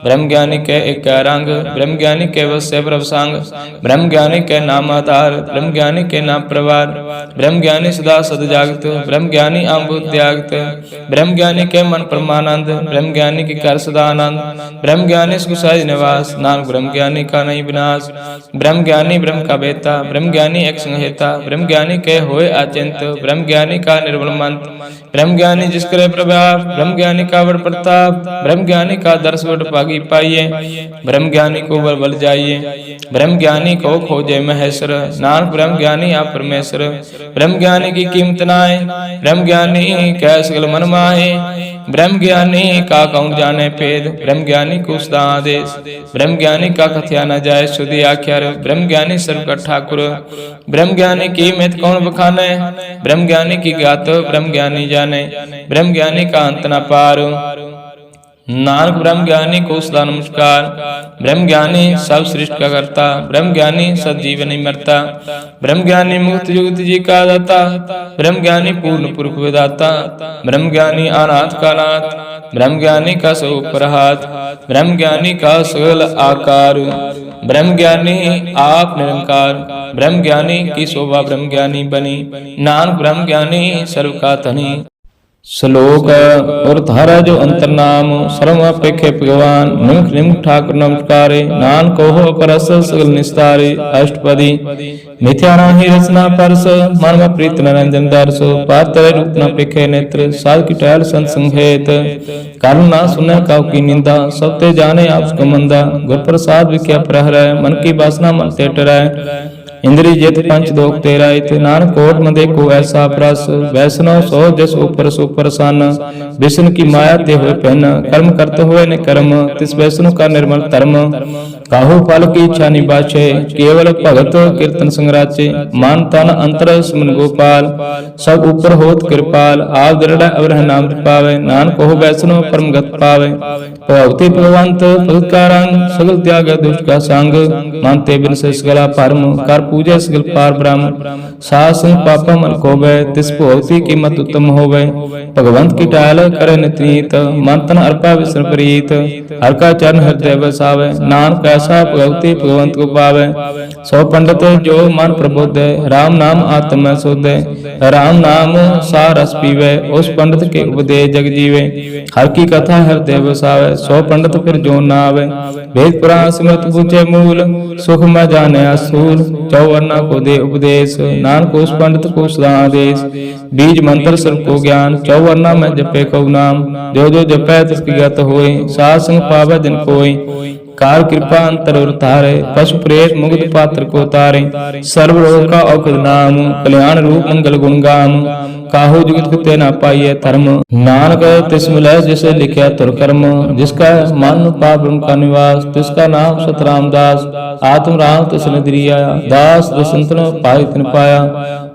ब्रह्म ज्ञानी के एक रंग, ब्रह्म ज्ञानी के वश्य प्रभ संग। ब्रह्म ज्ञानी के नाम आधार, ब्रह्म ज्ञानी के नाम प्रवार। ब्रह्म ज्ञानी सदा सद जागत, ब्रह्म ज्ञानी अम्बुद त्यागत। ब्रह्म ज्ञानी के मन परमानंद, ब्रह्म ज्ञानी के कर सदा आनंद। ब्रह्म ज्ञानी सुख सहज निवास, नानक ब्रह्म ज्ञानी का नहीं विनाश। ब्रह्म ज्ञानी ब्रह्म का बेता, ब्रह्म ज्ञानी एक संहेता। ब्रह्म ज्ञानी के होए अचिंत, ब्रह्म ज्ञानी का निर्मल मंत्र। ब्रह्म ज्ञानी जिस करे प्रभाव, ब्रह्म ज्ञानी का बड़ प्रताप। ब्रह्म ज्ञानी का दर्श बड़ भागी पाइए, ब्रह्म ज्ञानी को बल बल जाइए। ब्रह्म ज्ञानी को खोजे महेश्वर, नानक ब्रह्म ज्ञानी आप परमेश्वर। ब्रह्म ज्ञानी की कीमत नाए, ब्रह्म ज्ञानी कै सगल मन माहे। ब्रह्म ज्ञानी का कौन जाने भेद, ब्रह्म ज्ञानी को सदा आदेश। ब्रह्म ज्ञानी का कथया न जाए सुधि आख्यार, ब्रह्म ज्ञानी सर्व का ठाकुर। ब्रह्म ज्ञानी की मित कौन बखाने, ब्रह्म ज्ञानी की ज्ञात ब्रह्म ज्ञानी जाने। ब्रह्म ज्ञानी का अंत न पार, नानक ब्रह्म ज्ञानी को सदा नमस्कार। ब्रह्म ज्ञानी सब सृष्टि का करता, ब्रह्म ज्ञानी सजीव नहीं मरता। ब्रह्म ज्ञानी मुक्त युक्त जी का दाता, ब्रह्म ज्ञानी पूर्ण पुरुष विदाता। ब्रह्म ज्ञानी अनाथ का नाथ, ब्रह्म ज्ञानी का सब पर हाथ। ब्रह्म ज्ञानी का सगल आकार, ब्रह्म ज्ञानी आप निरंकार। ब्रह्म ज्ञानी की शोभा ब्रह्म ज्ञानी बनी, नानक ब्रह्म ज्ञानी सर्व का धनी। श्लोक और धारा जो अंतर नाम सर्व अपेखे भगवान निम्ख निम्ख ठाकुर नमस्कारे नान कोहो परस सगल निस्तारे अष्टपदी मिथ्या नाहि रचना परस मन में प्रीत निरंजन दर्श पातर रूप न पेखे नेत्र साध की टहल संत संघेत कारण ना सुने काउ की निंदा सब ते जाने आप उसको मंदा गुर प्रसाद विख्या प्रहर मन की वासना मन ते टराय इंद्री जित पंच दोख तेरा इत नानक कोट मदे को ऐसा प्रस वैष्णव सो जस ऊपर सुपर सन विष्णु की माया ते हुए पहन कर्म करते हुए ने कर्म तिस वैष्णु का निर्मल धर्म काहू फल की इच्छा निबाचे केवल भगत कीर्तन संग्राचे मान तन अंतर सुमन गोपाल सब ऊपर होत कृपाल आप दृढ़ अवरह नाम पावे नानक हो वैष्णव परम गत पावे भगवती भगवंत भगतकारंग सगल त्याग दुष्ट का संग मानते बिन से सगला परम कर पूजा सगल पार ब्रह्म सास पापा मन कोबे तिस भगवती की मत उत्तम होवे भगवंत की टाल करे नितीत मन तन अर्पा विष्णु प्रीत हर का चरण हृदय बसावे नानक ऐसा भगवती भगवंत को पावे सो पंडित जो मन प्रबोध राम नाम आत्म शुद्ध राम नाम सा रस पीवे उस पंडित के उपदेश जग जीवे हर की कथा हृदय बसावे सो पंडित फिर जो न आवे वेद पुराण सिमरत पूछे मूल सुख में जाने असूल चौवर्णा को दे उपदेश नानक उस पंडित को सदा आदेश बीज मंत्र सर्व को ज्ञान चौवर्णा में जपे कौ नाम जो जो जपे तिसकी गत होए साध संग पावे जिन कोई कार कृपा अंतर और तारे पशु प्रेत मुग्ध पात्र को तारे सर्व रोग का औषध नाम कल्याण रूप मंगल गुण गाम काहू जुगत कुते न पाइये धर्म नानक तिस मिलय जिसे लिखा तुर कर्म जिसका मन पाप ब्रह्म का निवास तिसका नाम सतराम दास आत्म राम तिस निद्रिया दास दसंतन पाई तिन पाया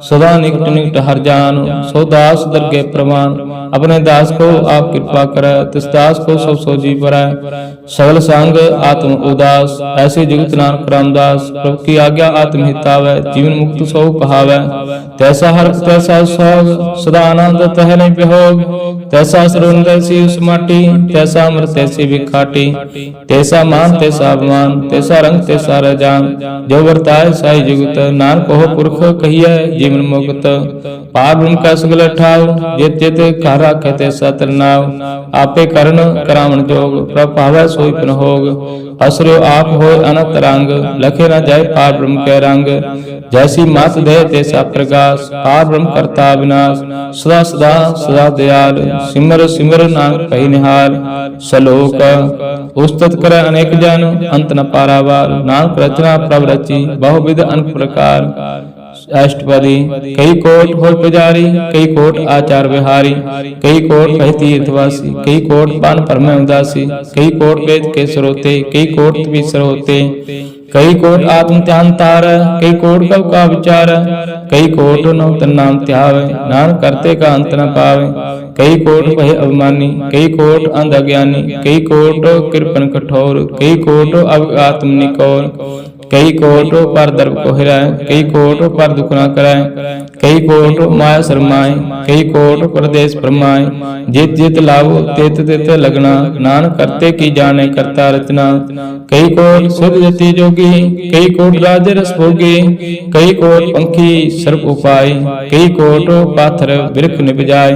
सदा निकट निकट हर जान सो दास दरगे प्रमाण अपने दास को आप कृपा करे तिस दास को सब सो जी पराय सगल संग आत्म उदास ऐसे जुगत नानक रामदास प्रभु की आज्ञा आत्म हितावे जीवन मुक्त सो कहावे तैसा हर तैसा सोग सदा आनंद तहले बेहोग तैसा सरुंदर सी उस माटी तैसा अमृत तैसी विखाटी तैसा मान तैसा अभिमान तैसा रंग तैसा रजान जो वर्ताए साई जुगत नानक हो पुरख कहिए जीवन मुक्त पार ब्रह्म का सगल ठाव जित जित कारा कहते सतर नाव आपे करण करावण जोग प्रभावै सोई पुन होग असुरो आप होय अनंत रंग लखे न जाय पार ब्रह्म के रंग जैसी मात दे तैसा प्रकाश पार ब्रह्म करता विनाश सदा सदा सदा दयाल सिमर सिमर नानक कहि निहाल श्लोक उस्तत करे अनेक जन अंत न पारावार नानक रचना प्रभ रची बहुविध अनेक प्रकार अष्टपदी कई कोट हो पुजारी कई कोट आचार विहारी कई कोट कही तीर्थवासी कई कोट पान परम उदासी कई कोट वेद के स्रोते कई कोट भी स्रोते कई कोट आत्म ध्यान तार कई कोट कब का विचार कई कोट नौतन नाम त्यावे नान करते का अंत न पावे कई कोट भय अभिमानी कई कोट अंध अज्ञानी कई कोट कृपन कठोर कई कोट अब आत्म निकोर कई कोट पर दर्भ को हिराए कई कोट पर दुख न कराए कई कोट माया शर्माए कई कोट प्रदेश फरमाए जित जित लाभो तित तित लगना नान करते की जाने करता रचना कई कोट सिद्ध जति जोगी कई कोट राज रस भोगी कई कोट पंखी सर्प उपाय कई कोट पाथर वृक्ष निभ जाय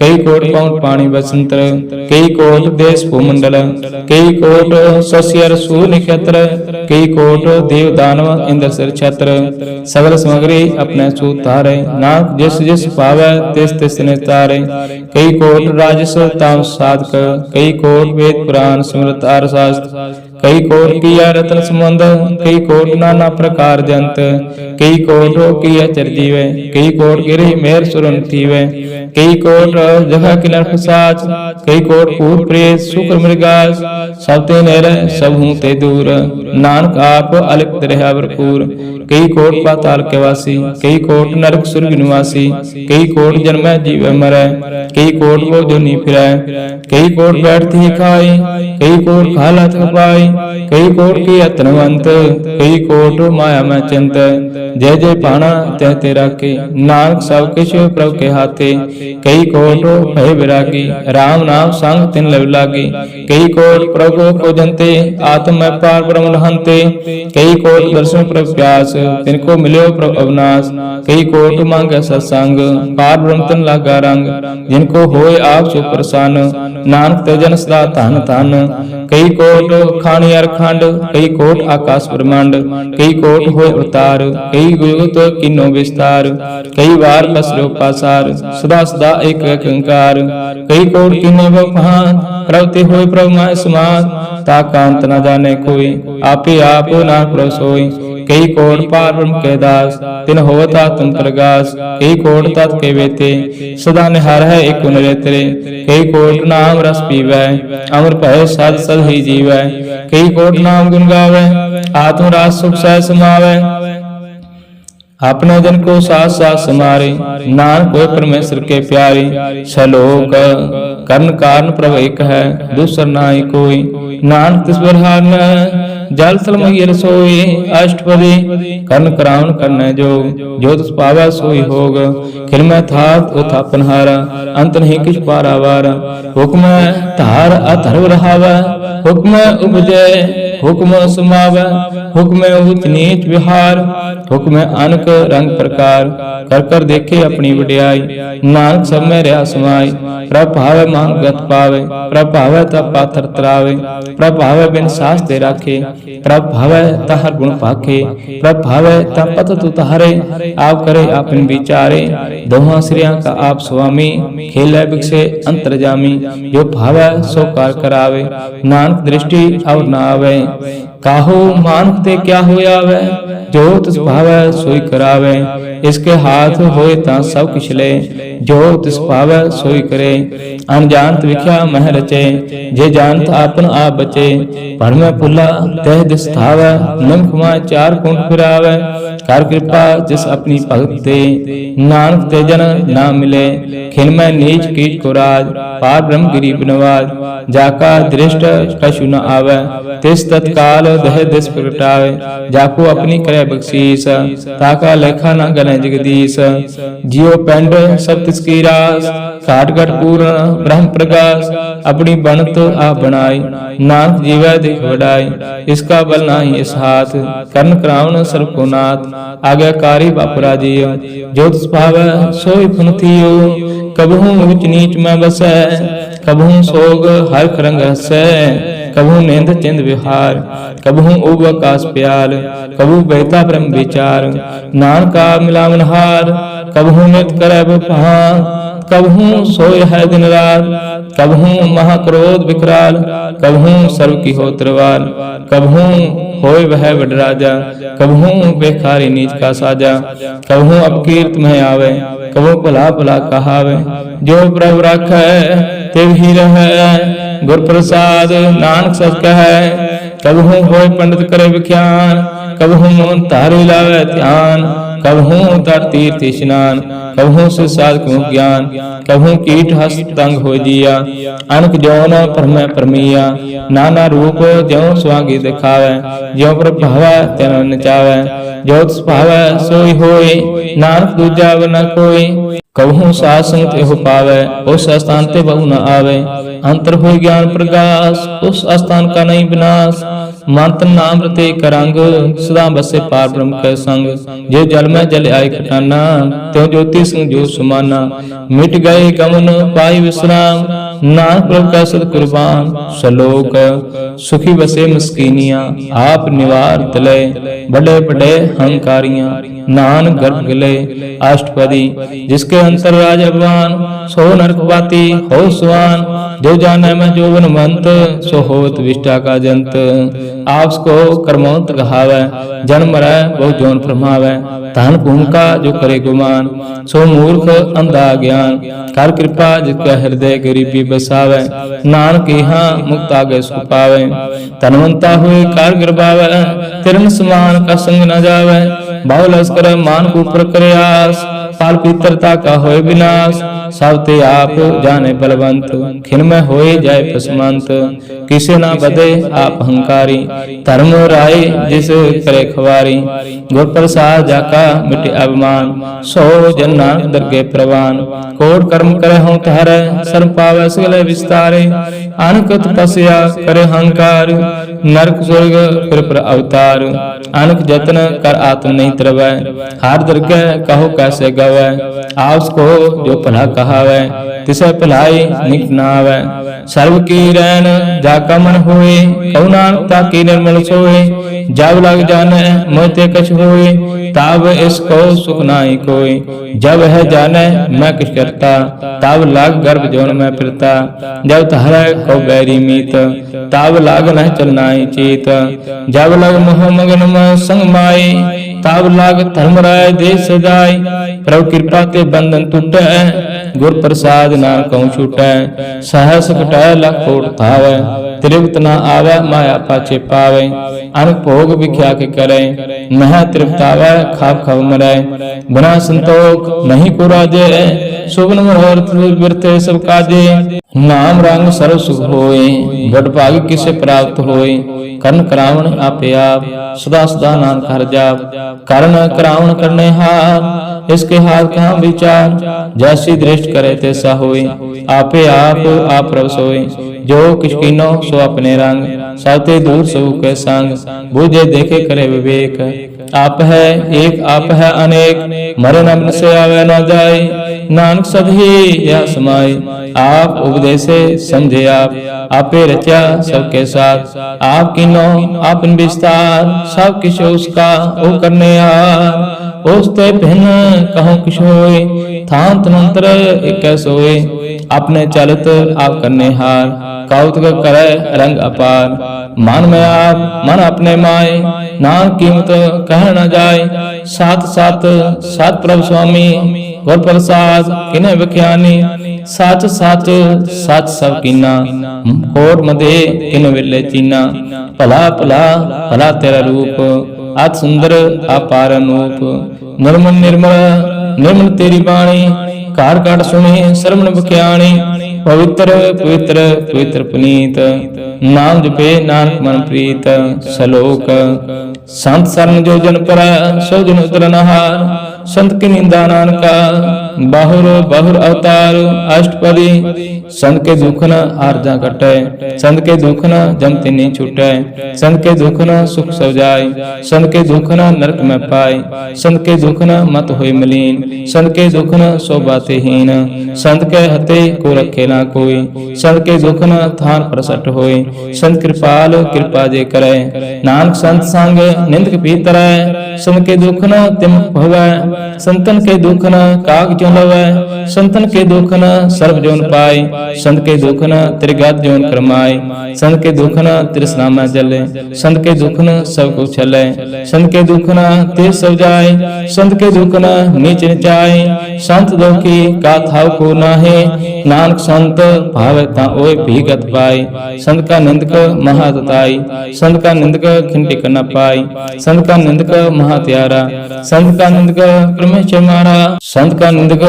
कई कोट पौंट पानी बसंतर कई कोट देश भूमंडल कई कोट सस्यर सूर्य नक्षत्र कई कोट देव दानव इंद्र सिर छत्र सगल सामग्री अपने सूत धारे नाक जिस जिस पावे तिस तिस निस्तारे कई कोट राजस तामस साधक कई कोट वेद पुराण स्मृत आर शास्त्र कई कोट किया रत्न संबंध कई कोट नाना प्रकार जंत कई कोट किया चरजीवे कई कोट गिरी मेर सुरन थीवे कई कोट जगह किलर फसाज कई कोट पूर प्रेत शुक्र मृगास सब ते नेर सब हूं ते दूर नानक आप अलिप्त रहा भरपूर कई कोट पाताल के वासी कई कोट नरक स्वर्ग निवासी कई कोट जन्म जीव मरै कई कोट वो जो नी फिरै कई कोट बैठती ही खाई कई कोट खाला थपाई कई कोट की यत्नवंत कई कोट माया में चिंत जय जय पाना तह तेरा के नानक सब किछ प्रभु के हाथे कई कोट भय विरागी, राम नाम संग तिन लव लागी। कई कोट प्रभु को जनते, आत्म में पार ब्रह्म हंते। कई कोट दर्शन प्रभु प्यास, तिनको मिलो प्रभु अविनाश। कई कोट मांगे सत्संग, पार ब्रह्म तिन लागा रंग। जिनको होए आप सो प्रसन्न, नानक ते जन सदा धन धन। कई कोट खानी अर खंड, कई कोट आकाश ब्रह्मांड। कई कोट होए अवतार, कई गुरुत किनो विस्तार। कई बार पसरो पासार, सदा सदा एक अंकार। कई कोट किन्ने भगवान, प्रभु ते होए प्रभु माय समान। ताका अंत न जाने कोई, आपे आप नानक प्रभु सोई। कई कोट पार ब्रह्म के दास, तिन होवत आत्म प्रकाश। कई कोट तत् के वेते, सदा निहार है एक निरतरे। कई कोट नाम रस पीवै, अमर भय सद सद ही जीवै। कई कोट नाम गुण गावै, आत्म रास सुख सह समावै। अपने जन को साथ साथ समारे, नानक कोई परमेश्वर के प्यारे। सलोक कर्ण कारण प्रभु एक है, दूसर नाई कोई। नानक तिस बरहार न, जल थल मही सोई। अष्टपदी कर्ण कराउन करने जो तिस पावै सोई होग। खिल में था उथापन हारा, अंत नहीं किछ पारावार। हुक्म धार अधर्व रहावै, हुक्म उपजय हुक्म समावै। हुक्म उच नीच विहार, हुक्म अनक रंग प्रकार। कर कर देखे अपनी वड्याई, नानक सब में रहा समाई। प्रभ भावै मान गत पावे, प्रभ भावै तब पाथर तरावे। प्रभ भावै बिन सास ते राखे, प्रभ भावै तहर गुण पाखे। प्रभ भावै तब पत तु तहारे, आप करे आपन विचारे। दोहा श्रिया का आप स्वामी, खेलै बिकसे अंतरजामी। जो भावै सो कार करावे, नानक दृष्टि और न आवे। काहो मानक ते क्या होया वै, जो तिस भावै सोई करावे। इसके हाथ होए ता सब किछ ले, जो तिस भावै सोई करे। अनजानत विख्या मह रचे, जे जानत आपन आप बचे। भर में फुला तह दिस धावै, नमक माय चार कुंड फिरावै। कर कृपा जिस अपनी भगत ते, नानक ते जन ना मिले। खिल में नीच कीट को राज, पार ब्रह्म गिरीब नवाज। जाका दृष्ट कछु न आवे, तिस तत्काल दह दिस प्रगटावे। जाको अपनी करे बख्शीस, ताका लेखा न गने जगदीश। जियो पेंड सब तिसकी रास, घाट घट पूर्ण ब्रह्म प्रकाश। अपनी बनत आप बनाई, नानक जीवै दिख वडाई। इसका बल नाही इस हाथ, कर्ण कराउन सर्व को नाथ। आज्ञाकारी बापराजियो, जो तिस भावै सोई फुन थियो। कबहू ऊंच नीच में बसै, कबहू सोग हर खरंग हसै। कबहू नेंद चिंद विहार, कबहू उब आकाश प्याल। कबहू बहता ब्रह्म विचार, नानका मिलावन हार। कबहू नित करे बपहार, कबहू सोय है दिन रात। कबहू महाक्रोध विकराल, कबहू सर्व की होत्रवाल। कबहू होय वह बड़ राजा, कबहू बेखारी नीच का साजा। कबहू अपकीर्त में आवे, कबहू भला भला कहावे। जो प्रभु राखै तिव ही रहै, गुर प्रसाद नानक सच कहै। कबहू होय पंडित करे विख्यान, कबहू मोहन तारी लावे ध्यान। कबहू तर तीर्थ स्नान, कबहू से साधु ज्ञान। कबहू कीट हस्त तंग हो जिया, अनक जौन परम परमिया। नाना रूप ज्यों स्वांगी दिखावे, ज्यों प्रभ भावै त्यों नचावे। जो तिस भावै सोई होय, नानक दूजा न कोई। कबहू साध संगत एहो पावे, उस स्थान ते बहु न आवे। अंतर होय ज्ञान प्रकाश, उस स्थान का नहीं विनाश। मंत्र नाम रते करंग, सदा बसे पार ब्रह्म के संग। जे जल में जल आय खटाना, त्यों ज्योति संग जो समाना। मिट गए गमन पाई विश्राम, नानक प्रभु का सद कुर्बान। सलोक सुखी बसे मस्कीनिया, आप निवार तले। बड़े बड़े हंकारियां, नान गर्भ गले। अष्टपदी जिसके अंतर राज भगवान, सो नरकवाती हो सुवान। जो जाने में जोवनवंत, सो होत विष्टा का जंत। आपको कर्मोंत कहावै, जन्म मरै बहु जोन फरमावै। धन भूमिका जो करे गुमान, सो मूर्ख अंधा ज्ञान। कर कृपा जिसका हृदय गरीबी बसावे, नानक यहाँ मुक्त आगे सुख पावे। धनवंता हुए कार गिरबावे, तिरन समान का संग न जावे। बहु लश्कर मान ऊपर करे आस, पाल पीतरता का होए विनाश, सब ते आप जाने बलवंत, खिनमय होए जाए पसमंत, किसे ना बदे आप अहंकारी, धर्म राय जिस करे खवारी, गुर प्रसाद जाका मिटे अभिमान, सो जन नानक दरगे प्रवान, कोट कर्म करे हों तहरे, सर्व पावै सगले विस्तारे, अनक तपस्या करे हंकार, नरक स्वर्ग फिर पर अवतार, अनक जतन कर आत्म नहीं तरवै, हार दरगह कहो कैसे गवै, आपस को जो भला कहावै, तिसे भलाई निकट न आवै, सर्व की रैन जाका मन होए, कहु नानक ताकी निर्मल सोए, जब लग जाने मोते कछ होए, तब इसको सुख नाई कोई, जब है जाने मैं किछ करता, तब लाग गर्भ जौन में फिरता, जब तहरा को बैरी मीत, तब लाग न चलनाई चीत, जब लग मोह मगन में संग माई, तब लाग धर्मराय देश सजाई, प्रभु कृपा ते बंधन टूटै, गुर प्रसाद नाम कहूँ छूटै, सहस कटै लख कोट धावै, तृप्त न आवे माया पाछे पावे, अनक भोग विख्या के करे, मह तृप्तावै खाप खाव मरै, बिना संतोख नहीं को राजे, सुबन मनोरथ बिरथे सब काजे, नाम रंग सर्व सुख होए, बड़ भाग किसे प्राप्त होए, कर्ण करावण आपे आप, सदा सदा नानक हर जाप, कर्ण करावण करने हार, इसके हाथ कहाँ विचार, जैसी दृष्टि करे तैसा होए, आपे आप प्रभ सोए, जो किछ कीनो सो अपने रंग, साते दूर सब के संग, बूझे देखे करे विवेक, आप है एक आप है अनेक, मरे न से आवे न जाए, नानक सभी यह समाए, आप उपदेशे समझे आप, आपे रचा सबके साथ, आप कीनो आपन विस्तार, सब किछ उसका ओ करने यार, ओस्ते भिन्न कहूँ किछ होए, थान तनंतर एक सोए, अपने चलत आप करने हार, कौतुक करे रंग अपार, मान में आप मन अपने माए, नाम कीमत कह न जाए, सात सात सात प्रभु स्वामी, गुर प्रसाद किने विख्यानी, साच साच साच सब कीना, कोट मदे किन विले चीना, भला भला भला तेरा रूप, अत सुंदर अपार अनूप, निर्मल निर्मल निर्मल तेरी बाणी, कार काट सुने श्रवण बख्याणी, पवित्र पवित्र पवित्र पुनीत, नाम जपे नानक मन प्रीत, सलोक संत शरण जो जन पर, सो जन उतर नहार, संत की निंदा नानका, बाहुर बाहुर अवतार अष्टपदी, संत के दुख न आरजा कटे, संत के दुख न जमते नहीं छूटे, संत के दुख न सुख सब जाय, संत के दुख न नरक में पाए, संत के दुख न मत होय मलीन, संत के दुख न सो बाते हीन, संत के हते को रखे ना कोई, संत के दुख न थान प्रसट होय, संत कृपाल कृपा जे करे, नानक संत संग निंदक पीतरै, संत के दुख न तिम भवै, संतन के दुख न काग जो लवै, संतन के दुख न सर्व जोन पाए, संत के दुख न त्रिगत जोन करमाए, संत के दुख न तृष्णा में जले, संत के दुख न सब कुछ छले, संत के दुख न तीर सब जाए, संत के दुख न नीच नीचाए, संत दुखी का थाव को नाहे, नानक संत भावे ता ओए भीगत पाए, संत का निंदक महातताई, संत का निंदक खिंटिक न पाए, संत का निंदक महात्यारा, संत का निंदक परमेश्वर मारा, संत का निंदक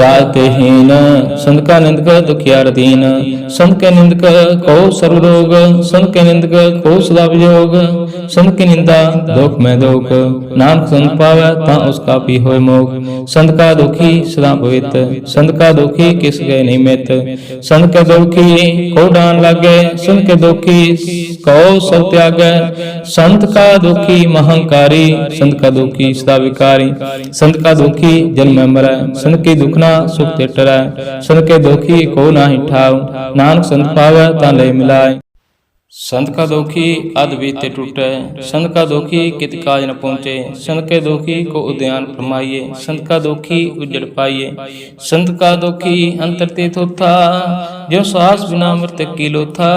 रातेहीन, संत का निंदक दुखियार दीन, संत के निंदक को सर्वरोग, संत के निंदक को सदा वियोग, संत की निंदा दुख में दुख, नानक संत पावे ता उसका भी होय मोख, संत का दुखी सदा पवित्र, संत का दुखी किस गए नहीं मित, संत के दुखी को डान लागे, संत के दुखी को सब त्यागे, संत का दुखी महंकारी, संत का दुखी सदा विकारी, संत का दुखी जन्म में मरै, संत की दुखना सुख ते टरै, संत के दुखी को नाही ठाव, नानक संत पावै ता ले मिलाय, संत का दुखी अध बीते टूटे, संत का दुखी कित काज न पहुँचे, संत के दुखी को उद्यान फरमाइए, संत का दुखी उजड़ पाइए, संत का दुखी अंतर तीत होता, जो श्वास बिना मृतक की लोथा।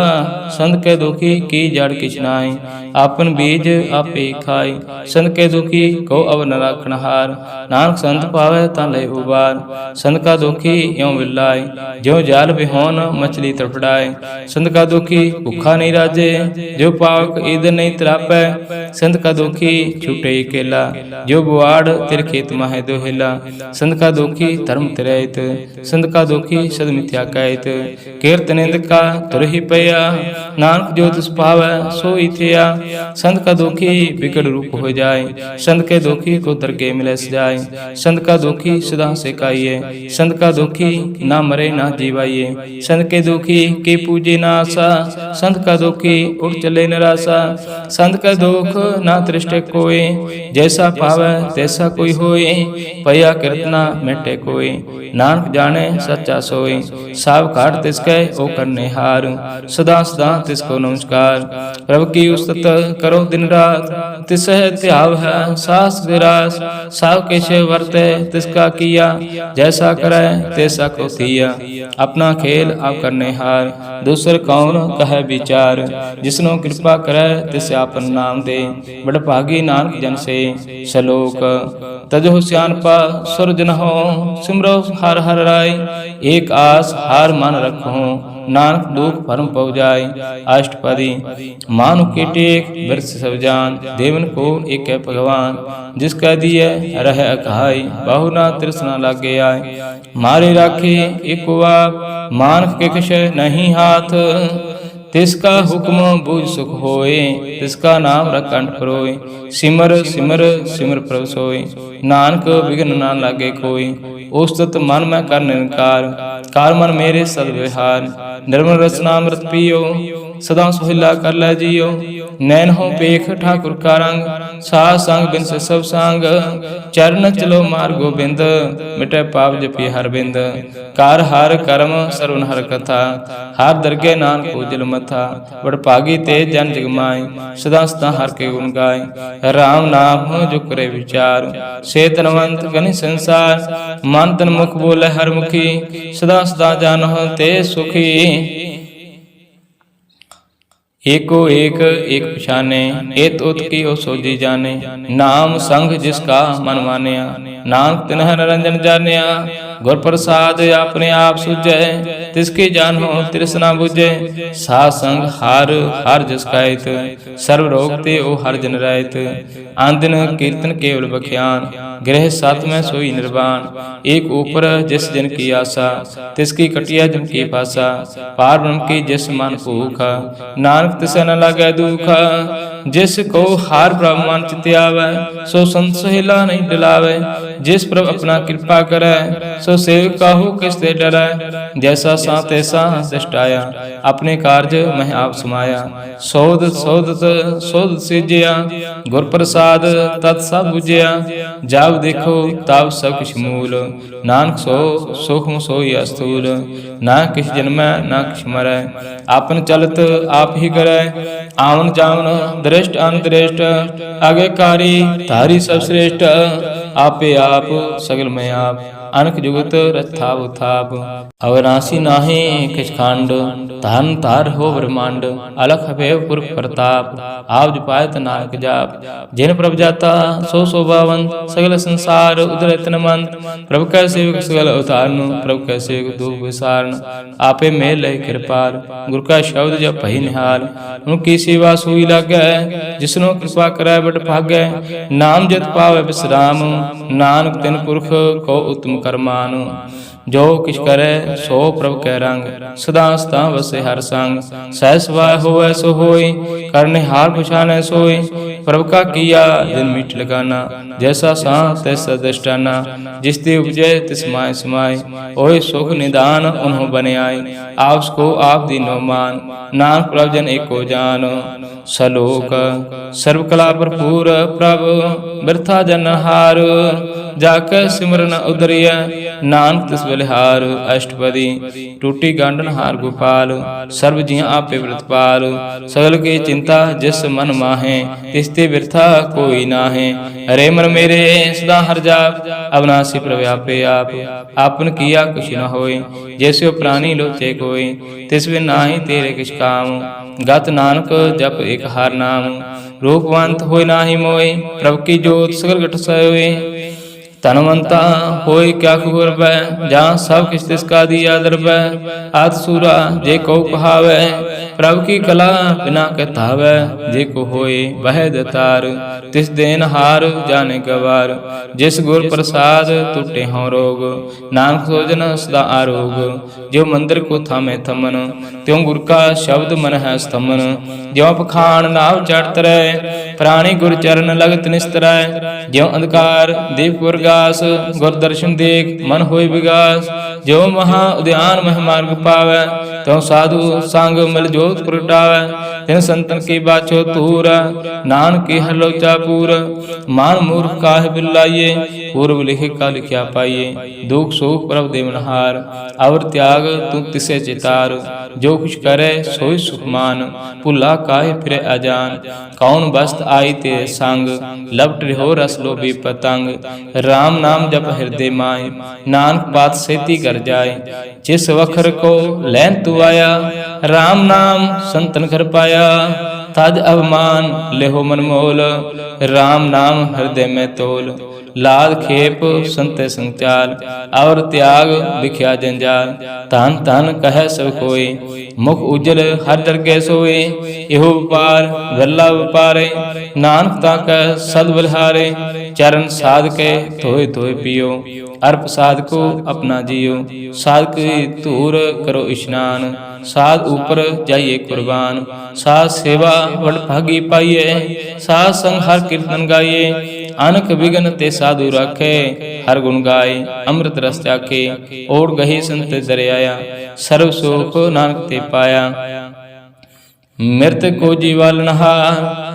संत के दुखी की जड़ किछ नाई, आपन बीज आपे खाई। संत के दुखी को अब न राखण हार, नानक संत पावे ता ले उबार। संत का दुखी यों विलाय, जो जाल बिहोन मछली तड़फड़ाए। संत का दुखी भूखा नहीं राजे, जो पावक ईद नहीं त्रापै। संत का दुखी छूटे अकेला, जो बुआड़ तिर खेत माहे दोहेला। संत का दुखी धर्म तिरहित, संत का दुखी सद मिथ्या कहत। कीर्त निंद का तुर ही पया, नानक जो तिस पावै सोई थिया। संत का दुखी विकट रूप हो जाए, संत के दुखी को दरगे मिले सजाए। संत का दुखी सदा से काइए, संत का दुखी ना मरे ना जीवाइए। संत के दुखी के पूजे ना आशा, संत का दुखी उठ चले निराशा। संत का दुख ना तृष्टे कोई, जैसा पावै तैसा कोई होए। पया कीर्तना मिटे कोई, नानक जाने सच्चा सोई। साव काट तिसके ओ करने हार, सदा सदा तिसको नमस्कार। प्रभु की उस्तत करो दिन रात, तिसह त्याव है सास विरास। साव किछ वर्ते तिसका किया, जैसा करे तैसा को थिया। अपना खेल आप करने हार, दूसर कौन कहे विचार। जिसनो कृपा करे तिस आपन नाम दे, बड़ भागी नानक जन से। सलोक तजो सियानपा सुर जन हो, सिमरो हर हर राय। एक आस हार मन रखो, नानक दुख भरम पव जाय। अष्टपदी मानु के टेक बिरस सब जान, देवन को एक है भगवान। जिसका दिए रह अकहाई, बाहु ना तृष्णा लागे आय। मारे राखे एक आप, मानक के कछ नहीं हाथ। तिसका हुक्म बुझ सुख होए, तिसका नाम रखंठ परोए। सिमर सिमर सिमर प्रभु सोए, नानक विघ्न ना लागे कोई। उस्तत मन में कर निरंकार, कार मन मेरे सद विहार। निर्मल रसनामृत पियो, सदा सुहिला कर लै जियो। नैन हो पेख ठाकुर का रंग, साध संग बिन से सब सांग। चरण चलो मार गोबिंद, मिटे पाप जपी हर बिंद। कार हार कर्म सर्वन हर कथा, हार दरगे नानक पूजल मथा। बड़ भागी ते जन जग माय, सदा सदा हर के गुण गाय। राम नाम जो करे विचार, से तनवंत गनि संसार। मन तन मुख बोले हर मुखी, सदा सदा जानो ते सुखी। एको एक एक पछाने, एत उत की ओ सोजी जाने। नाम संग जिसका मन मानिया, नानक तिन्ह निरंजन जानिया। गुर प्रसाद अपने आप सुझे, तिसकी जान हो तृष्णा बुझे। साध संग हार हार जस कायत, सर्व रोग ते ओ हर जन रहत। आंदिन कीर्तन केवल बख्यान, गृह साथ में सोई निर्वाण। एक ऊपर जिस जन की आशा, तिसकी कटिया जन की पासा। पार ब्रह्म की जिस मन भूख, नानक तिसे न लागे दुख। जिस को हार ब्रह्मन चित आवे, सो संत सहेला नहीं डलावे। जिस प्रभ अपना कृपा करे, सो सेवक काहू किस ते डरै। जैसा सा तैसा दृष्टाया, अपने कार्य मह आप समाया। सोध सोधत सोध सिजया, गुर प्रसाद तत् सब बुझया। जाब देखो ताब सब किछ मूल, नानक सो सूक्ष्म सोई अस्थूल। ना किस जन्मै ना किछ मरै, आपन चलत आप ही करै। आवन जावन दृष्ट अनदृष्ट, आज्ञाकारी धारी सब श्रेष्ठ। आपे आप सगल में आप, अनक जुगत रथाव थाप। अवनाशी नाहि किछ खांड, धन तार हो ब्रह्मांड। अलख भैव पुरख प्रताप, आप जपायत नानक जाप। जिन प्रभ जाता सो शोभावंत, सगल संसार उदर तनमंत। प्रभु कै सेवक सगल अवतारण, प्रभु कै सेवक दुख विसारण। आपे मेल लय कृपाल, गुरु का शब्द जब पही निहाल। उनकी सेवा सुई लागै, जिसनो कृपा करै बड़ भागै। नाम जत पावै विश्राम, नानक तिन पुरख को उत्तम करमान। जो किछ करे सो प्रभु कै रंग, सदा सदा वसे हर संग। सहस वाय होवै सो होय, करने हार पुछाने सोय। प्रभु का किया दिन मीठ लगाना, जैसा सा तैसा दृष्टाना। जिस ते उपजय तिस माय समाय, ओय सुख निदान उन्हों बने आए। आप को आप दीनो मान, नानक प्रभु जन एको जान। सलोक सर्व कला भरपूर प्रभु, बिरथा जन हार। जाके सिमरन उदरिया। नानक तिस बलिहार अष्टपदी, टूटी गांडन हार गोपाल। सर्व जिया आपे व्रतपाल, सगल के चिंता जिस मन माहे। तिसते बिरथा कोई नाहे, हरे मन मेरे सदा हर जाप। अविनाशी प्रव्यापे आप, आपन किया कुछ न होय। जैसे प्राणी लोचे कोय, तिस बिन नाहि तेरे किछ काम। गत नानक जप एक हार नाम, रूपवंत होय नाहि मोय। प्रभु की जोत सगल घट सोय, तनवंता होय क्या खबर बै। जहाँ सब किस तिसका दिया दरबै, आत सूरा जे को कहावै। प्रभु की कला बिना कहतावै, जे को होय वह दतार। तिस देन हार जाने गवार, जिस गुर प्रसाद टूटे हों रोग। नानक सोजन सदा आरोग, जो मंदिर को थामे थमन। त्यों गुर का शब्द मन है स्तमन, ज्यों पखान नाव चढ़त रहे। प्राणी गुर चरण लगत निस्तरै, ज्यों अंधकार दीप प्रगास। गुर दर्शन देख मन होय विगास, जो महा उद्यान मह मार्ग पावै। त्यों साधु संग मिल जोत प्रगटावै, तिन संतन की बाछो तूर। नानक की हर लोचा पूर, मान मूर्ख काहे बिल्लाइए। पूर्व लिखे का लिखिया पाइए, दुख सुख प्रभ देवनहार। और त्याग तू तिसे चितार, जो कुछ करे सोई सुखमान। भुला काहे फिरे अजान, कौन बस्त आई तेरे संग। लपट रहो रस लोभी पतंग, राम नाम जप हृदय माय। नानक बात सेती कर जाए, जिस वखर को लैन तू आया। राम नाम संतन घर पाया, तज अवमान लेहो मन मोल। राम नाम हृदय में तोल, लाद खेप संत संचाल। और त्याग बिख्या जंजाल, धन धन कह सब कोई। मुख उज्जल हर दरगे सोए, इहो व्यापार गल्ला व्यापारे। नानक ताकै सद बलिहारे, चरण साध के धोए धोए पियो। अर्प साध को अपना जियो, साध की धूर करो स्नान। साध ऊपर जाइए कुर्बान, साध सेवा वड भागी पाइए। साध संग हर कीर्तन गाइए, अनक विघ्न ते साधु राखे। हर गुण गाय अमृत रस चाखे, ओढ़ गही संत दरियाया। सर्व सुख नानक ते पाया, मृत को जीवाल नहा।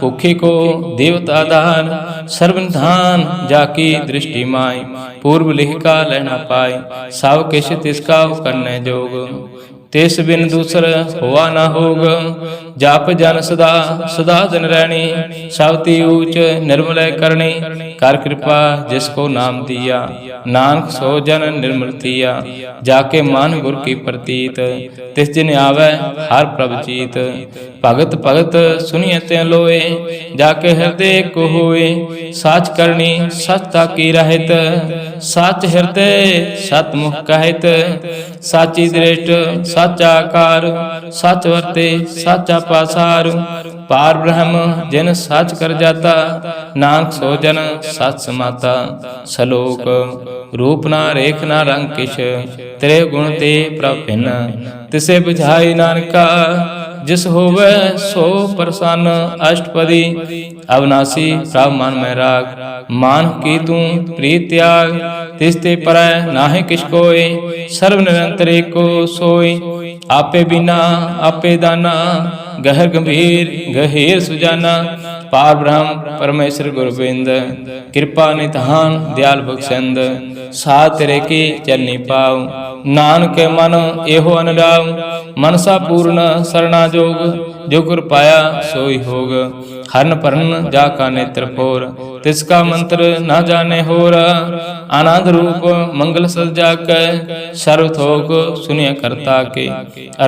भूखे को देवता दान, सर्वनिधान जाकी दृष्टि माय। पूर्व लिख का लेना पाए, सब किश तिसका करने जोग। तिस बिन दूसर हुआ ना होग, जाप जन सदा सदा दिन रहनी। सबती ऊच निर्मल करनी, कर कृपा जिसको नाम दिया। नानक सो जन निर्मल थिया, जाके मान गुर की प्रतीत। तिस जिन आवे हर प्रभ जीत, भगत भगत सुनिए ते लोए। जाके हृदय को होए, साच करनी सचता की रहत। सच हृदय सत मुख कहत, साची दृष्ट साचा आकार। सच वर्ते साचा पासार, पार ब्रह्म जिन सच कर जाता। नानक सो जन सच समाता। सलोक रूप ना रेख ना रंग किछ, तेरे गुण ते प्रभ भिन्न। तिसे बुझाई नानका, जिस होवे सो प्रसन्न। अष्टपदी अविनाशी प्रभ मन में राग, मान की तू प्रीत त्याग। तिसते परय नाहि किछ कोय, सर्व निरंतर एको सोय। आपे बिना आपे दाना, गहर गंभीर गहीर सुजाना। पार ब्रह्म परमेश्वर गुरबिंद, कृपा निधान दयाल बख्शंद। साध तेरे की चलनी पाव, नानक मन एहो अनुराग। मनसा पूर्ण सरना जोग, जो गुर पाया सोई होग। हरन परन जाका नेत्र फोर, तिसका मंत्र न जाने होर। आनंद रूप मंगल सद जाकै, सर्व थोक सुनिय करता के।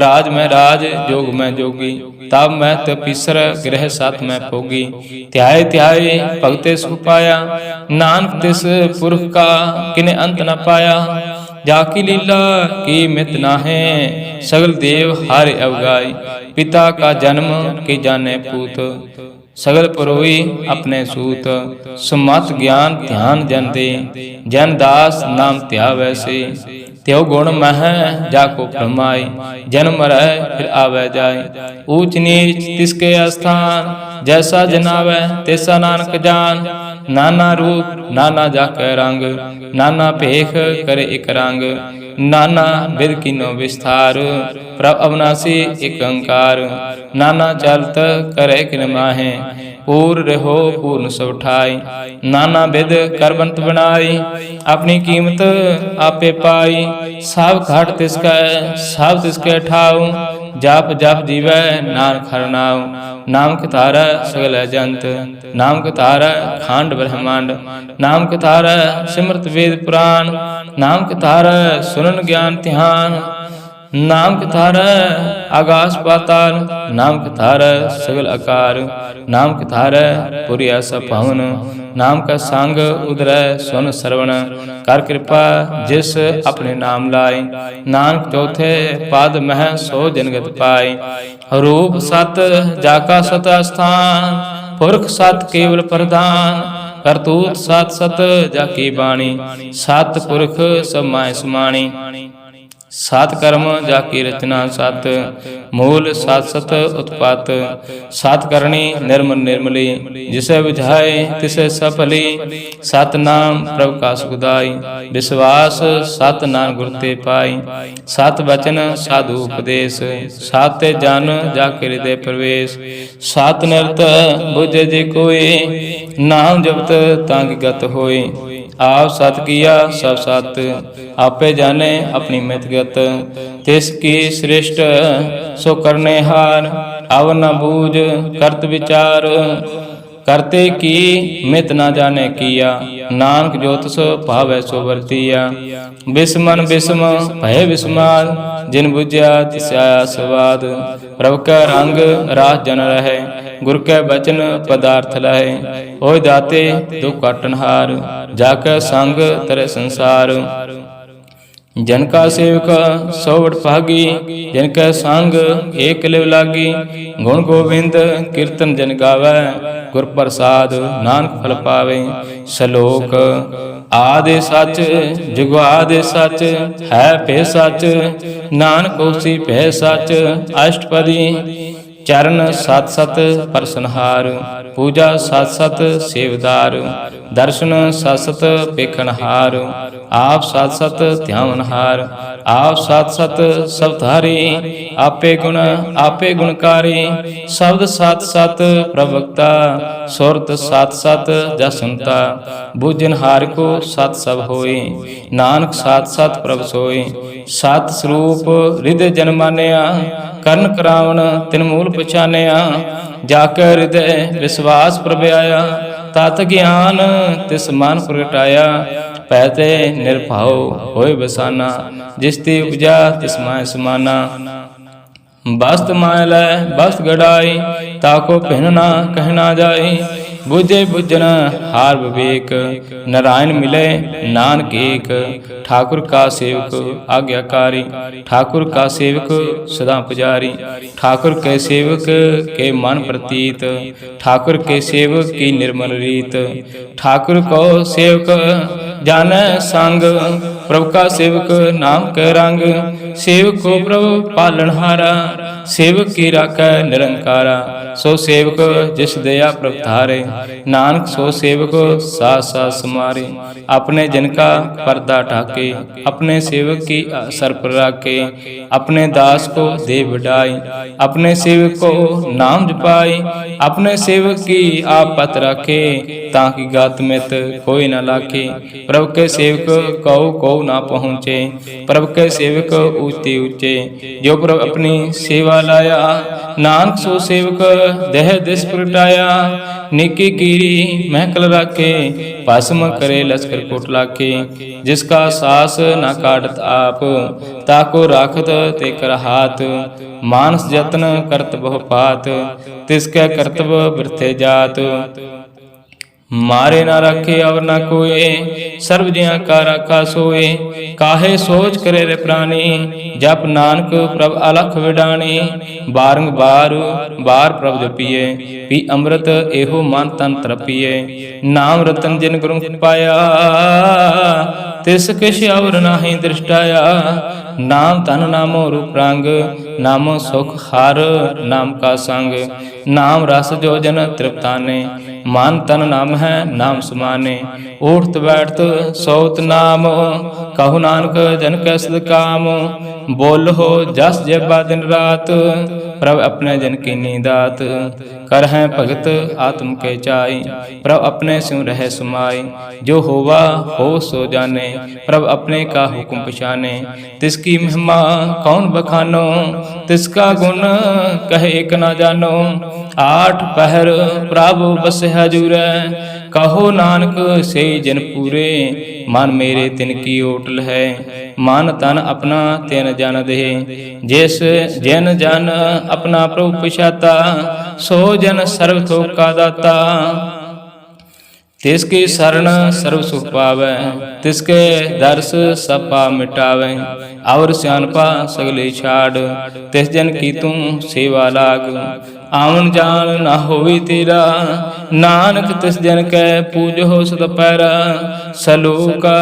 राज में राज जोग में जोगी, तब मैं तपीसर गृह साथ में भोगी। त्याय त्याय भगते सुख पाया, नानक तिस पुरख का किने अंत न पाया। जाकी लीला की मित नाहे, सगल देव हारे अवगाई। पिता का जन्म के जाने पूत, सगल परोई अपने सूत। सुमत ज्ञान ध्यान जन दे, जन दास नाम त्या वैसे। त्यो गुण मह जाको फरमाए, जन्म रह फिर आवे जाए। ऊंच नीच तिसके स्थान, जैसा जनावे तैसा नानक जान। नाना रूप नाना जाके रंग, नाना भेख करे एक रंग। नाना विध कीनो विस्तार। प्रभ अविनाशी एक अंकार, नाना चालत करे किन माहे। पूर रहो पूर्ण सब ठाई, नाना विध करबंत बनाई। अपनी कीमत आपे पाई, सब घाट तिसकै सब तिसकै ठाऊ। जाप जाप जीवै नानक हर नाऊ, नाम कतारै सगल जंत। नाम कतारै खांड ब्रह्मांड, नाम कतारै सिमरत वेद पुराण। नाम कतारै सुनन ज्ञान ध्यान, नाम कतारै आकाश पाताल। नाम कतारै सगल आकार, नाम कतारै पुरी आसा पावन। नाम का संग उदरै सुन सरवण, कर कृपा जिस अपने नाम लाए। नानक चौथे पाद मह सो जनगत पाए। रूप सत जाका सत स्थान, पुरख सत केवल प्रधान। करतूत सत सत जाकी बाणी, सत पुरख सब माय समाणी। सात कर्म जाकी रचना सत, मूल सात सत उत्पात। सात करणी निर्मल निर्मली, जिसे बुझाए तिसे सफली। सत नाम प्रभु का सुखदाई, विश्वास सत नाम गुर ते पाई। सत वचन साधु उपदेश, सात ते जन जाके हृदय प्रवेश। सात निरत बुझे जे कोई, नाम जपत तांग गत होए। आप सत किया सब सत, आपे जाने अपनी मितगत। तिसकी सृष्ट सो करने हार, अव न बूझ करत विचार। करते की मित न जाने किया, नानक जो तिस भावै सो वर्तिया। बिस्मन बिस्म भय बिस्माद, जिन बुझ्या तिस आया स्वाद। प्रभु कै रंग रास जन रहे, गुर कै बचन पदार्थ लहे। ओय दाते दुख काटनहार, जाकै संग तरे संसार। जनका सेवक सौवट भागी, जिनकै संग एक लिव लागी। गुण गोविंद कीर्तन जन गावै, गुर प्रसाद नानक फल पावे। सलोक आदि सच जुगादि सच, है भे सच नानक होसी भे सच। अष्टपदी चरण सत सत परसनहार, पूजा सत सत सेवदार। दर्शन सत सत पेखनहार, आप सत सत ध्यावनहार। आप सत सत सवधारी, आपे गुणकारी। शब्द सत सत प्रवक्ता, सुरत सत सत जसनता। बुझनहार को सत सब होए, नानक सत सत प्रभ सोए। सत स्वरूप हृदय जन मानिया, करण करावण तिन मूल पछानिया। जाकर हृदय विश्वास प्रभ आया, तत ज्ञान तिस मान प्रगटाया। पैते निर्भाव होए बसाना, जिसती उपजा तिस माय समाना। बस्त माय लै बस्त गड़ाई, ताको पहनना कहना जाई। बुझे बुझन हार विवेक, नारायण मिले नानक एक। ठाकुर का सेवक आज्ञाकारी, ठाकुर का सेवक सदा पुजारी। ठाकुर के सेवक के मन प्रतीत, ठाकुर के सेवक की निर्मल रीत। ठाकुर को सेवक जाने संग, प्रभु का सेवक नाम के रंग। सेवक को प्रभु पालनहारा, सेवक की राखै निरंकारा। सो सेवक जिस दया प्रभ धारे, नानक सो सेवक साथ साथ समारे। अपने जन का पर्दा ढाके, अपने सेवक की सर पर राखे। अपने दास को दे बढ़ाई, अपने सेवक को नाम जपाई। अपने सेवक की आप पत राखे, ताकि गात मित कोई न लाखे। प्रभु के सेवक कौ ना पहुँचे, प्रभु के सेवक ऊंचे ऊंचे। जो प्रभु अपनी सेवा लाया, नानक सो सेवक देह दिस प्रगटाया। निकी कीरी महकल राखे, भस्म करे लश्कर कोट लाखे। जिसका सास न काटत आप, ताको राखत ते कर हाथ। मानस जतन करत बहु पात, तिसकै करतब वृथे जात। मारे ना रखे और ना कोई, सर्व जिया का राखा सोए। काहे सोच करे रे प्राणी, जप नानक प्रभ अलख विडाणी। बारंबार बार प्रभ जपिए, पी अमृत एहो मन तन तरपिए। नाम रतन जिन गुरु पाया, तिस किछ और नाही दृष्टाया। नाम तन नामो रूप रंग, नामो सुख हर नाम का संग। नाम रस जो जन तृप्ताने, मान तन नाम है नाम समाने। उठत बैठत सोत नाम, कहु नानक जन कै सद काम। बोलो जस जेबा दिन रात, प्रभ अपने जन की नीदात। कर हैं भगत आत्म के चाई, प्रभ अपने स्यों रह समाई। जो होवा हो सो जाने, प्रभ अपने का हुक्म पछाने। तिसकी महिमा कौन बखानो, तिसका गुण कहे एक ना जानो। आठ पहर प्रभु बस हजूरै, कहो नानक से जन पूरे। मन मेरे तिन की ओटल है, मन तन अपना तेन जन दे। जिस जन जन अपना प्रभु पछाता, सो जन सर्व थोक का दाता। तिसकी शरण सर्व सुख पावै, तिसके दर्श सब पाप मिटावै। और सियानपा सगले छाड़, तिस जन की तू सेवा लाग। आवन जान ना होवी तेरा, नानक तिस जन कै पूजो सद पैरा। सलोका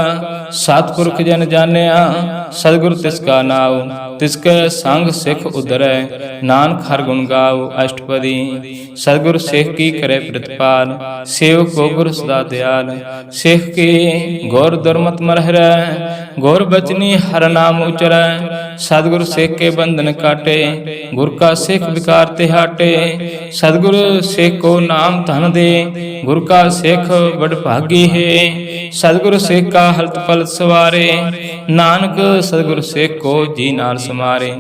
सतपुरख जन जानिया, सदगुरु तिसका नाव। तिसके संग सिख उधरै, नानक हर गुण गाओ अष्टपदी। सदगुरु सिख की करे प्रतिपाल, सेवक को गुरु सदा दयाल। सिख की गौर दुर्मत मरहरै, गौर बचनी हर नाम उचरै। सदगुरु सिख के बंधन काटे, गुर का सिख विकार ते हाटे। सदगुरु सिख को नाम धन दे, गुर का सिख बड़ भागी है। सदगुरु सिख का हलत पलत सवारे, नानक सदगुरु सिख को जी नाल समारे।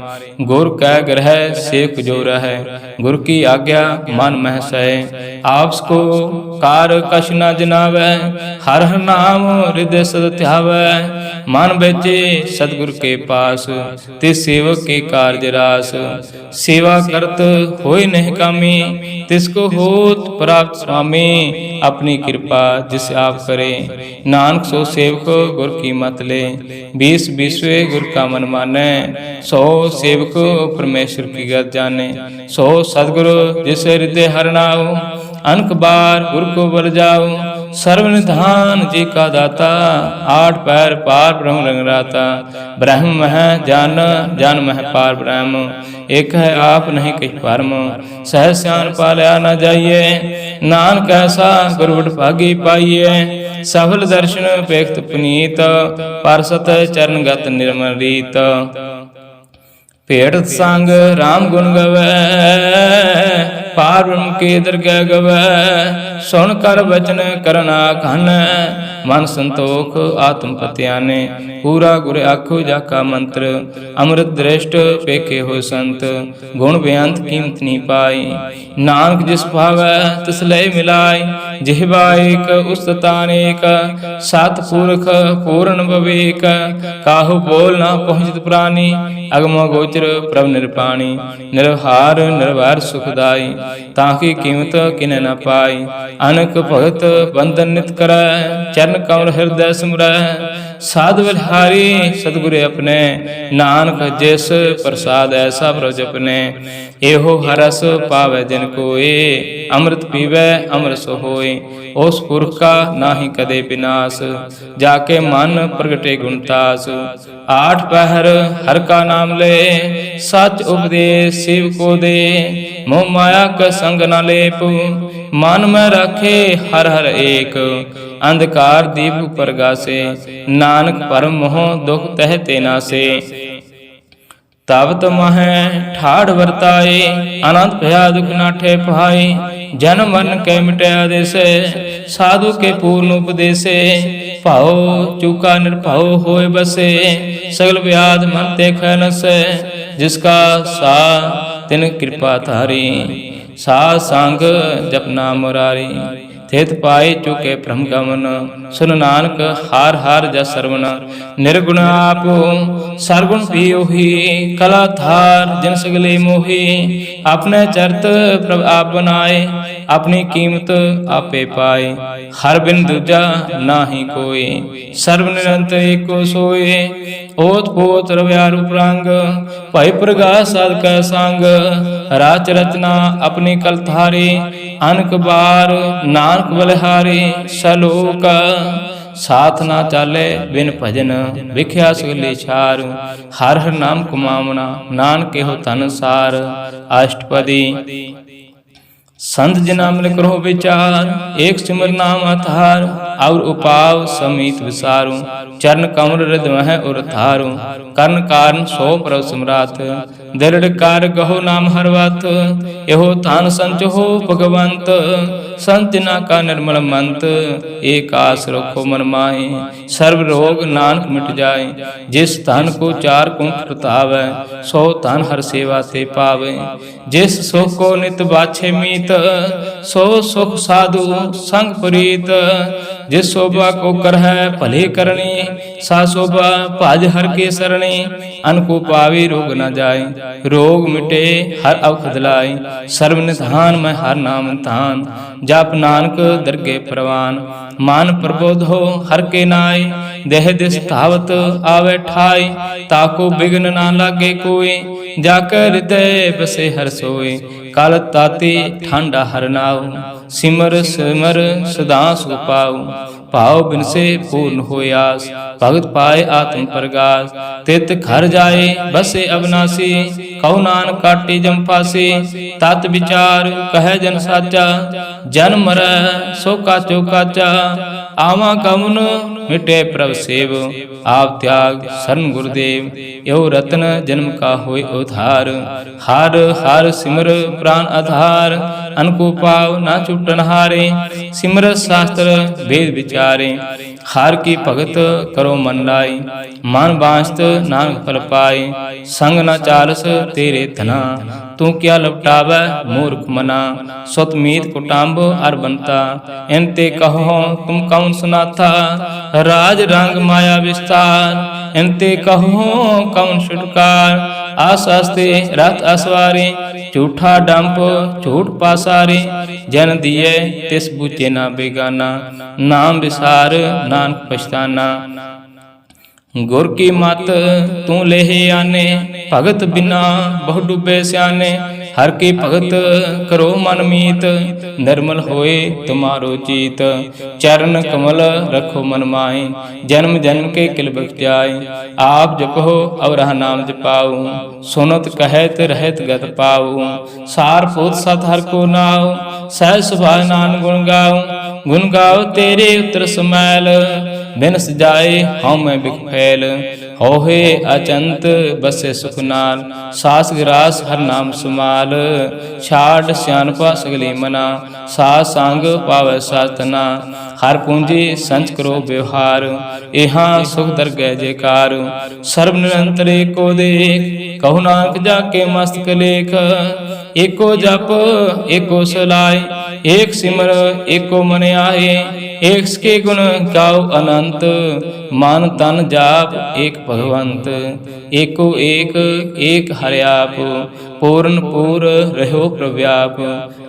गुर कै ग्रह सिख जो रहे, गुर की आज्ञा मन मह सहे। आपस को कार कछ न जनावै, हर हर नाम हृदय सद ध्यावै। मन बेचे सदगुरु के पास, तिस सेवक के कार्य रास। सेवा करत होय नहीं कामी, तिसको होत प्राप्त स्वामी। अपनी कृपा जिस आप करे, नानक सो सेवक गुर की मत ले। 20 विश्वे गुर का मन माने, 100 सेवक परमेश्वर की गत जाने। 100 सदगुरु जिस हृदय हर नाओ, अनक बार गुर को बर जाओ। सर्व निधान जी का दाता, 8 पैर पार ब्रह्म रंगराता। ब्रह्म है जान, जान मह पार ब्रह्म। एक है आप नहीं कहीं परम, सहज स्यान पालया न जाइए। नानक ऐसा गुरबट भागी पाइए। सफल दर्शन पेख्त पुनीत, परसत चरण गत निर्मल रीत। भेटत संग राम गुण गवै, पार ब्रह्म के दरगह गवै। सुन कर बचन करना घन, मन संतोख आत्म पत्याने। पूरा गुर आखो जाका मंत्र, अमृत दृष्ट पेखे हो संत। गुण बेअंत कीमत नी पाई, नानक जिस भावै तिस लय मिलाई। जिह्वा एक उस्ततान एक, सत पुरख पूर्ण विवेक। काहू बोल ना पहुँचत प्राणी, अगम गोचर प्रभ निरपाणी। निर्हार निर्भर सुखदाई, ताकि कीमत किने न पाई। अनक भगत बंधन नित करै, चरण कमल हृदय सिमरै। साध बलिहारी सतगुरु अपने, नानक जिस प्रसाद ऐसा प्रभ जपने। एहो हरस पावै जिन कोय, अमृत पीवै अमर सो होय। उस पुरख का नाहि कदे विनाश, जाके मन प्रगटे गुणतास। 8 पहर हर का नाम ले, सच उपदेश शिव को दे। मोह माया का संग न लेप, मन में रखे हर हर एक। अंधकार दीप प्रगासे, नानक परम मोह दुख तह तेना से। तब तमह ठाढ़ वर्ताए, अनंत भया दुख नाठे पाए। जन मन के मिटे आदेसे, साधु के पूर्ण उपदेसे। भाव चूका निर्भाव होय बसे, सगल व्याध मन ते खनसे। जिसका सा तिन कृपा धारी, सा संग जपना मुरारी। थित पाए चुके भ्रम गमन, सुन नानक हार हार जस सरवण। निर्गुण आप सरगुण भी ओही, कला धार जिन सगले मोही। अपने चरत प्रभ आप बनाए, अपनी कीमत आपे पाए। हर बिन दूजा नाहि कोय, सर्व निरंतर एको सोए। ओत पोत रव्या रूप रंग, भय प्रगास साध कै संग। राच रचना अपनी कलथारी, अनक बार नानक बलिहारी। सलोक ਸਾਥ ਨਾ ਚਾਲੇ ਬਿਨ ਭਜਨ, ਵਿਖਿਆ ਸਗਲੇ ਛਾਰ। ਹਰ ਹਰ ਨਾਮ ਕਮਾਵਣਾ, ਨਾਨਕ ਇਹੋ ਧਨ ਸਾਰ। ਅਸ਼ਟਪਦੀ संत जना मिल करो विचार, एक सिमर नाम आधार। और उपाव समीत विसारू, चरण कमल हृदय मह उर थारू। कर्ण कारण सो प्रभ सम्राट, दृढ़ कार गहो नाम हर बात। यहो थान संच हो भगवंत, संत जना का निर्मल मंत। एक आस रखो मन माहे, सर्व रोग नानक मिट जाए। जिस धन को चार कुंठ प्रतावै, सो धन हर सेवा ते पावे। जिस सुख को नित बाछे मीत, सो सुख साधु संग प्रीत। जिस शोभा को कर है भले करनी, सा शोभा भाज हर के सरणी। अन को पावे रोग न जाए, रोग मिटे हर अवखद लाए। सर्व निधान मैं हर नाम धान, जाप नानक दरगे परवान। मान प्रबोध हो हर के नाय, देह दिस धावत आवे ठाई। ताको बिघ्न ना लागे कोई, जाकर हृदय बसे हर सोए। काल ताते ठांडा हर नाव, सिमर सिमर सदा सुख पाओ। भाव बिन से पूर्ण हो आस, भगत पाए आत्म प्रगास। तित घर जाए बसे अविनाशी, कहो नानक काटे जम फासे। तात विचार कहे जन साचा, जन मरै सो काचो काचा। आवा गमन मिटे प्रभ सेव, आप त्याग शरण गुरुदेव। यो रत्न जन्म का होय उधार, हार हार सिमर प्राण आधार। अनको पाव ना छूटन हारे, सिमर शास्त्र वेद विचारे। हार की भगत करो मन लाई, मान बांसत नानक फल पाए। संग न चालस तेरे धना, तू क्या लपटावै मूर्ख मना। सुत मीत कुटाम्ब अर बनता, इनते कहो तुम कौन सुनाथा। राज रंग माया विस्तार, इनते कहो कौन छुटकार। आसास्ते रथ असवारे, झूठा डंप झूठ पासारे। जन दिए तिस बूझे ना बेगाना, नाम विसार नानक पछताना। गुर की मत तू लेहे आने, भगत बिना बहु डूबे स्याने। हर की भगत करो मन मीत, निर्मल होए तुम्हारो जीत। चरण कमल रखो मन माहे, जन्म जन्म के किल बख जाए। आप जपो और नाम जपाऊ, सुनत कहत रहत गत पाऊ। सार पुत सत हर को नाव, सहज सुभाय नान गुण गाऊं। गुण गाओ तेरे उतर समैल, बिनस जाए हऊँ मैं बिख फैल। होहे अचंत बसे सुख नाल, सास गिरास हर नाम सुमाल। छाड़ सियानपा सगली मना, सास सांग पावै सातना। हर पूंजी संच करो व्यवहार, यहाँ सुख दरगह जयकार। सर्व निरंतर एको देख, कहु नानक जाके मस्तक लेख। एको जप एको सलाय, एक सिमर एको मन आए। एक के गुण गाओ अनंत, मान तन जाप एक भगवंत। एको एक एक हरियाप, पूर्ण पूर रहो प्रव्याप।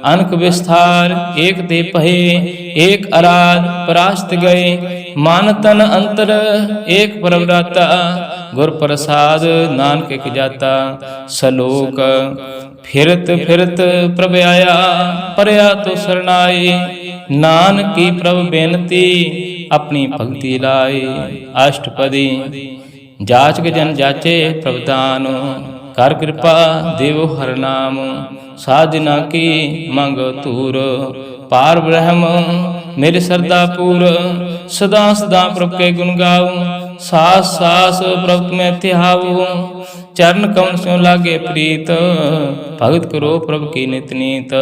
अनक विस्तार एक दे पहे, एक अराध परास्त गए। मान तन अंतर एक परव्राता, गुर प्रसाद नानक एक जाता। सलोक फिरत फिरत प्रभ आया, परया तो शरणाए। नानक की प्रभ बेनती, अपनी भक्ति लाए। अष्टपदी जाचक जन जाचे प्रभदान, कर कृपा देव हर नाम। साजना की मंग तूर, पार ब्रह्म मेरे सरदा पूर। सदा सदा प्रभ के गुण गाऊं, सास सास प्रभ में ध्याऊं। चरण कमल स्यों लागे प्रीत, भगत करो प्रभ की नित नीत।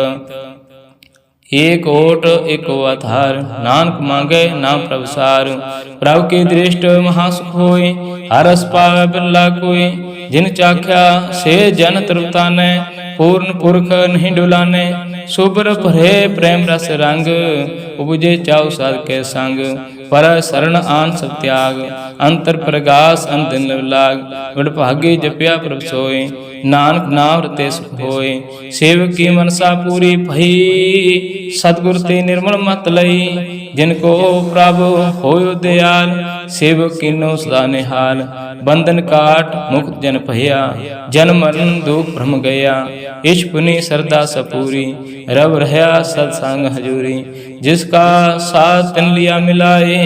एक ओट एको आधार, नानक मांगे नाम प्रभ सार। प्रभु की दृष्ट महासुख होय, हरस पावे बिरला कोय। जिन चाख्या से जन तरुताने, पूर्ण पुरख नहीं डुलाने। सुबर भरे प्रेम रस रंग, उपजे चाउ साध के संग। पर शरण आन सब त्याग, अंतर प्रगास अन दिन लाग। बड़ भागी जपिया प्रभ सोय, नानक नाम रते सुख होय। सेवक की मनसा पूरी भई, सतगुर ते निर्मल मत लई। जिनको प्रभु होयो दयाल, सेवक कीनो सदा निहाल। बंधन काट मुक्त जन भया, जन्म मरण दुख भ्रम गया। इश पुनि सरदा सपूरी, रब रहा सत्संग हजूरी। जिसका साथ तिन लिया मिलाए,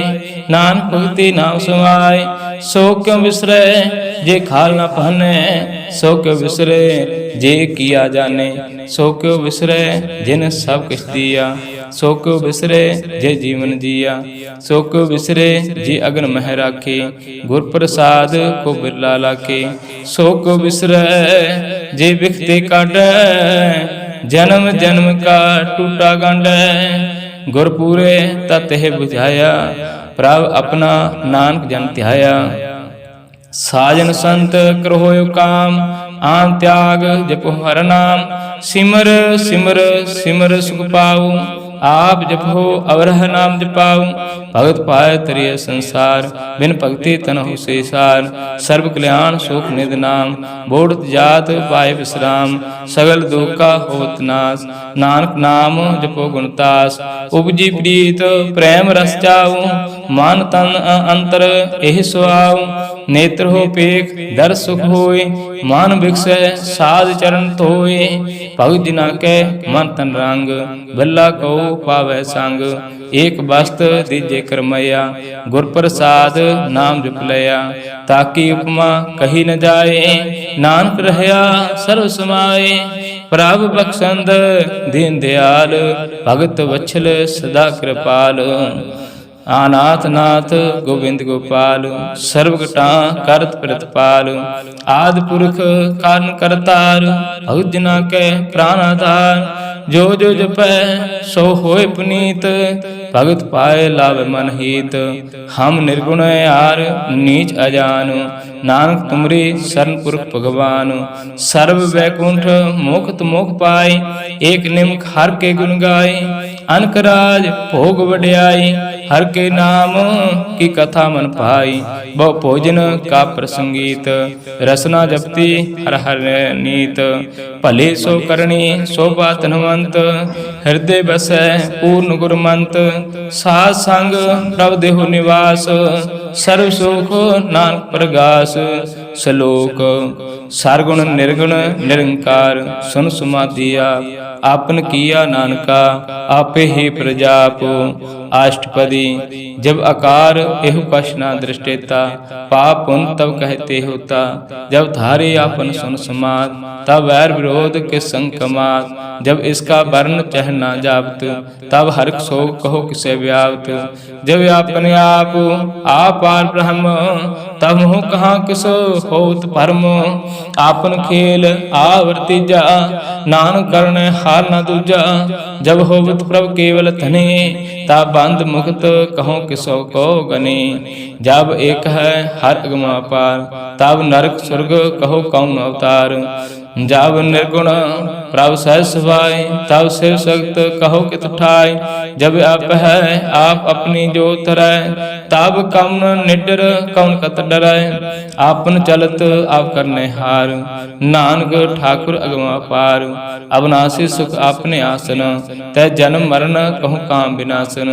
नानक भगति नाम समाए। सो क्यों बिसरे जे खाल न पहने, सो क्यों बिसरे जे किया जाने। सो क्यों बिसरे जिन सब किछ दिया, सो क्यों बिसरे जे जीवन जिया। सो क्यों बिसरे जे अगन मह राखे, गुर प्रसाद को बिरला लाखे। सो क्यों बिसरे जे बिखते काटे, जन्म जन्म का टूटा गांडे। गुरपुरे तत्ह बुझाया, प्रभ अपना नानक जन ध्याया। साजन संत करहोयो काम, आन त्याग जपो हर नाम। सिमर सिमर सिमर सुख पाऊ, आप जपो अवरह नाम जपाऊ। भगत पाए तरिय संसार, बिन भक्ति तनहु सेसार। सर्व कल्याण सुख निध नाम, बोधत जात पाए विश्राम। सगल दुख का होत नाश, नानक नाम जपो गुणतास। उपजी प्रीत प्रेम रस चाऊ, मान तन अंतर एहि सुआऊ। नेत्र हो पेख दर सुख होए, मान बिकसै साध चरण धोए। भगत जिना कै मन तन रंग, भला कहो पावै संग। एक वस्त्र दीजे करमया, गुर प्रसाद नाम जप लया। ताकि उपमा कही न जाए, नानक रहया सर्व समाए। प्रभ बख्शंद दीन दयाल, भगत वत्सल सदा कृपाल। आनाथ नाथ गोविंद गोपाल, सर्वगटा करत प्रतिपाल। आदि पुरख कारण करतार, भगत जना कै प्राण आधार। जो जो जपै सो होय पुनीत, भगत पाए लाभ मन हित। हम निर्गुण यार नीच अजान, नानक तुमरी शरण पुरख भगवान। सर्व वैकुंठ मोखत मोख पाए, एक निमक हर के गुण गाए। अनक राज भोग वड्याई, हर के नाम की कथा मन पाई। बहु भोजन का प्रसंगीत, रसना जपती हर हर नीत। भले सो करणी शोभा धनवंत, हृदय बसै पूर्ण गुरमंत। साध संग प्रभ देहु निवास, सर्व सुख नानक प्रगास। श्लोक सरगुण निर्गुण निरंकार, सुन सुमादिया। आपन किया नानका, आपे ही प्रजाप। अष्टपदी जब आकार एहु कछ न दृष्टेता, पाप पुन तब कहते होता। जब धारे आपन सुन समाद, तब वैर विरोध के संग कमात। जब इसका वर्ण चह न जावत, तब हर सो कहो किसे व्यावत। जब अपने आप पार ब्रह्म, तब मोह कहाँ किसो होत परम। आपन खेल आवरतीजा, नानक करने हार न दूजा। जब होवत प्रभ केवल धने, तब बंद मुक्त कहो किसो को गने। जब एक है हर अगम अपार, तब नरक स्वर्ग कहो कौन अवतार। जब निर्गुण प्रभ सहज सभाए, तब शिव सक्त कहो कित ठाय। जब आप है आप अपनी जो तरय, तब कौन निडर कौन कत डरय। आपन चलत आप करने हार, नानक ठाकुर अगम अपार। अविनाशी सुख आपने आसन, तै जन्म मरण कहूँ काम विनाशन।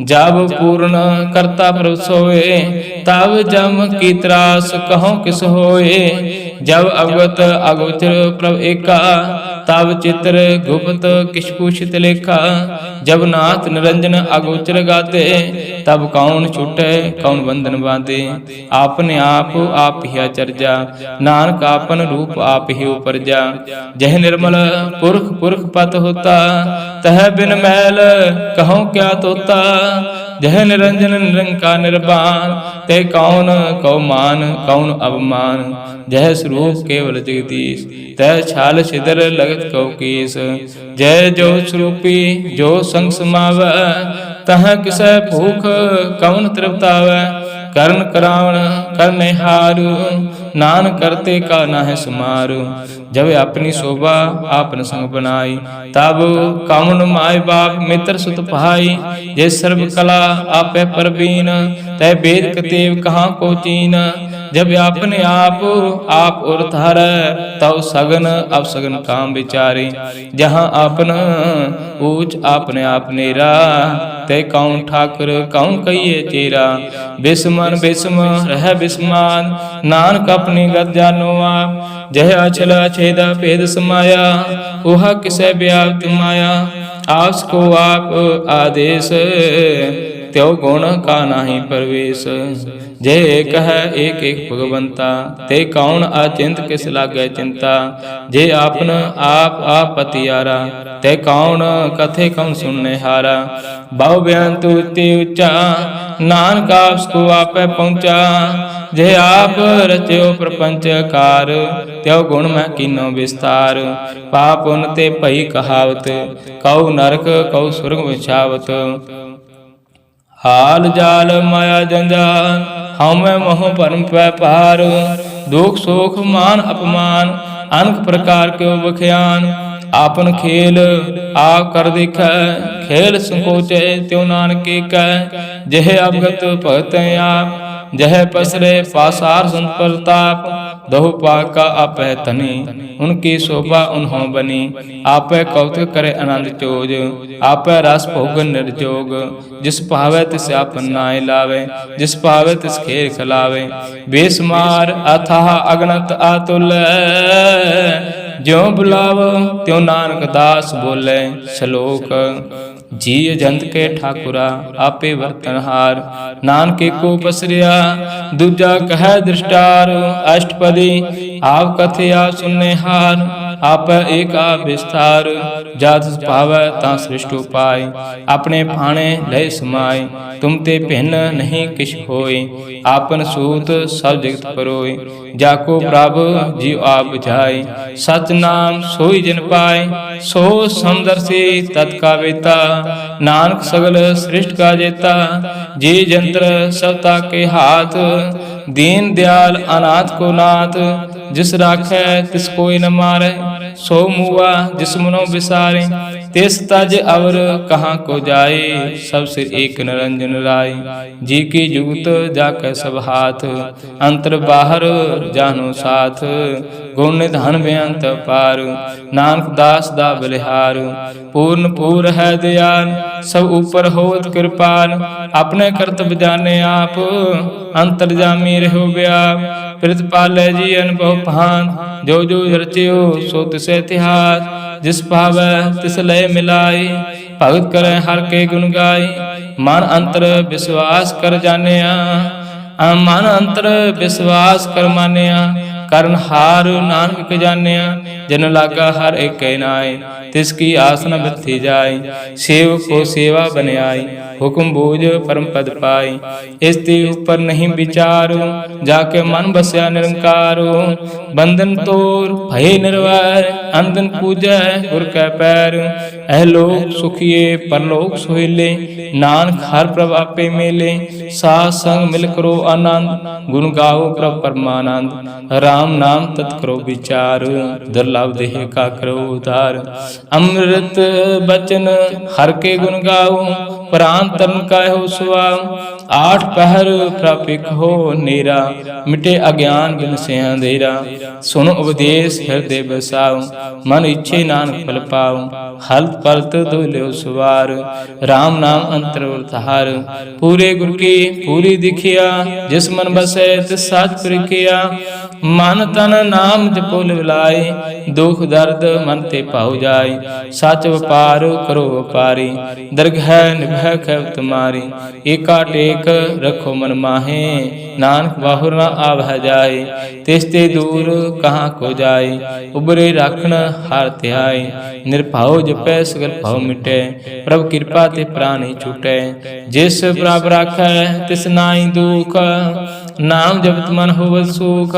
जब पूर्ण करता प्रभु सोए, तब जम की त्रास कहो किस होए। जब अवगत अगोचर प्रभ एका, तब चित्र गुप्त किछ पूछित लेखा। जब नाथ निरंजन अगोचर गाते, तब कौन छूटे कौन बंधन बांधे। आपने आप ही आचर्या, नानक आपन रूप आप ही उपरजा। जह निर्मल पुरख पुरख पत होता, तह बिन मैल कहो क्या तोता। जह निरंजन निरंकार निर्वाण, ते कौन कौ मान कौन अवमान। जह स्वरूप केवल जगदीश, तह छाल छिदर लगत कौ केस। जय जो स्वरूपी जो संग समावै, तह किसै भूख कौन तृप्तावै। करण करावण करने हारू, नान करते का नाहि सुमारू। जब अपनी शोभा आपन संग बनाई, तब कौन माय बाप मित्र सुत भाई। जे सर्व कला आपे परवीन, तै वेद कतेव कहाँ को चीन। जब आपने आप उर धारै, तव सगन अवसगन काम विचारे। जहाँ आपन ऊंच आपने आप नेरा, ते कौन ठाकुर कौन कहिए चेरा। बिस्मन बिस्म रह बिस्मान, नानक अपनी गत जानो आप। जह अचल छेद भेद समाया, वह किसे व्याप्त माया। आस को आप आदेश, त्यो गुण का नाही प्रवेश। जे एक है एक एक भगवंता, ते कौन अचिंत किस लागे चिंता। जे आपन आप पतियारा, ते कौन कथे कौन सुनने हारा। बहु बेअंत उच्चे उच्चा, नानक आपको आपे पहुंचा। जे आप रच्यो प्रपंच कार, त्यो गुण मैं कीनो विस्तार। पाप उन ते भई कहावत, कऊ नरक कऊ सुरग विछावत। हाल जाल माया जंजाल, हमें मोह परम व्यापार। दुख सुख मान अपमान, अनेक प्रकार के बख्यान। आपन खेल आप कर दिखै, खेल संकोचे त्यो नानक कह। जह अवगत भगत आप, जह पसरे पासार संत प्रताप। दहु पाका आपै तनी, उनकी शोभा उन्हों बनी। आपै कौतुक करे आनंद चोज, आपै रस भोग निर्जोग। जिस पावै तिस आपन नाय लावे, जिस पावै तिस खेल खिलावे। बेसमार अथाह अगणत आतुल, ज्यों बुलावो त्यों नानक दास बोले। श्लोक जी जंत के ठाकुरा, आपे वर्तनहार। नानके को पसरिया, दूजा कह दृष्टार। अष्टपदी आप कथया सुनने हार, आप एक विस्तार। जात पावै ता सृष्ट उपाय, अपने भाणे लय समाय। तुम ते भिन्न नहीं किछ होय, आपन सूत सब जगत परोय। जाको प्रभु जीव आप जाय, सच नाम सोई जन पाए। सो समदर्शी तत्का वेता, नानक सगल सृष्ट का जेता। जे जंत्र सबता के हाथ, दीन दयाल अनाथ को नाथ। जिस राखै तिस कोई न मारे, सो मुआ जिस मनो विसारे। तिस तज अवर कहाँ को जाए, सब सिर एक निरंजन राय। जी की जुगत जाकै सब हाथ, अंतर बाहर जानो साथ। गुण निधान बेअंत पार, नानक दास दा बलिहार। पूर्ण पूर है दयाल, सब ऊपर होत कृपाल। अपने कर्तव्य जाने आप, अंतर्जामी रहो व्याप। प्रतिपालै जी अनुभव भान, जो जो रचियो सो तिसे तिहास। जिस भावै तिस लय मिलाई, भगत करे हर के गुण गाई। मन अंतर विश्वास कर जानिया, मन अंतर विश्वास कर मानिया। करन हार नानक के जानिया, जन लागा हर एक नाय। तिसकी आसन बत्ती जाय, सेवक को सेवा बन आई। हुक्म बूझ परम पद पाई, इसते ऊपर नहीं विचारो। जाके मन बसया निरंकारो, बंधन तोर भय निर्वैर। अंदन पूजै गुर कै पैर, अहलोक सुखिए परलोक सोहिले। नानक हर प्रभ आपे मेले, साथ संग मिल करो आनंद। गुण गाओ प्रभ परमानंद, राम नाम तत् करो विचार। दुर्लभ देह का करो उधार, अमृत बचन हर के गुण गाओ। प्राण तन का हो सुआव, आठ पहर प्रापिक हो नेरा। मिटे अज्ञान बिन से अंधेरा, सुनो उपदेश हृदय बसाओ। मन इच्छे नानक फल पाओ, हल्त पलत धोल्यो सुवार। राम नाम अंतर धार, पूरे गुर की पूरी दिखिया। जिस मन बसे तिस साच परिकिया। मन तन नाम जपो लिवलाए, दुख दर्द मन ते पाउ जाय। सच व्यापार करो व्यापारी, दीर्घ निभय खैब तुम्हारी। एका टेक रखो मन माहे, नानक बाहुर न आवह जाए। तिस्ते दूर कहाँ को जाए, उबरे राखण हार त्याय। निर्भाव जपै सगल भाव मिटे, प्रभु कृपा ते प्राणी छूटे। जिस प्रभ राखै तिस नाई दुख, नाम जपत मन होवत सुख।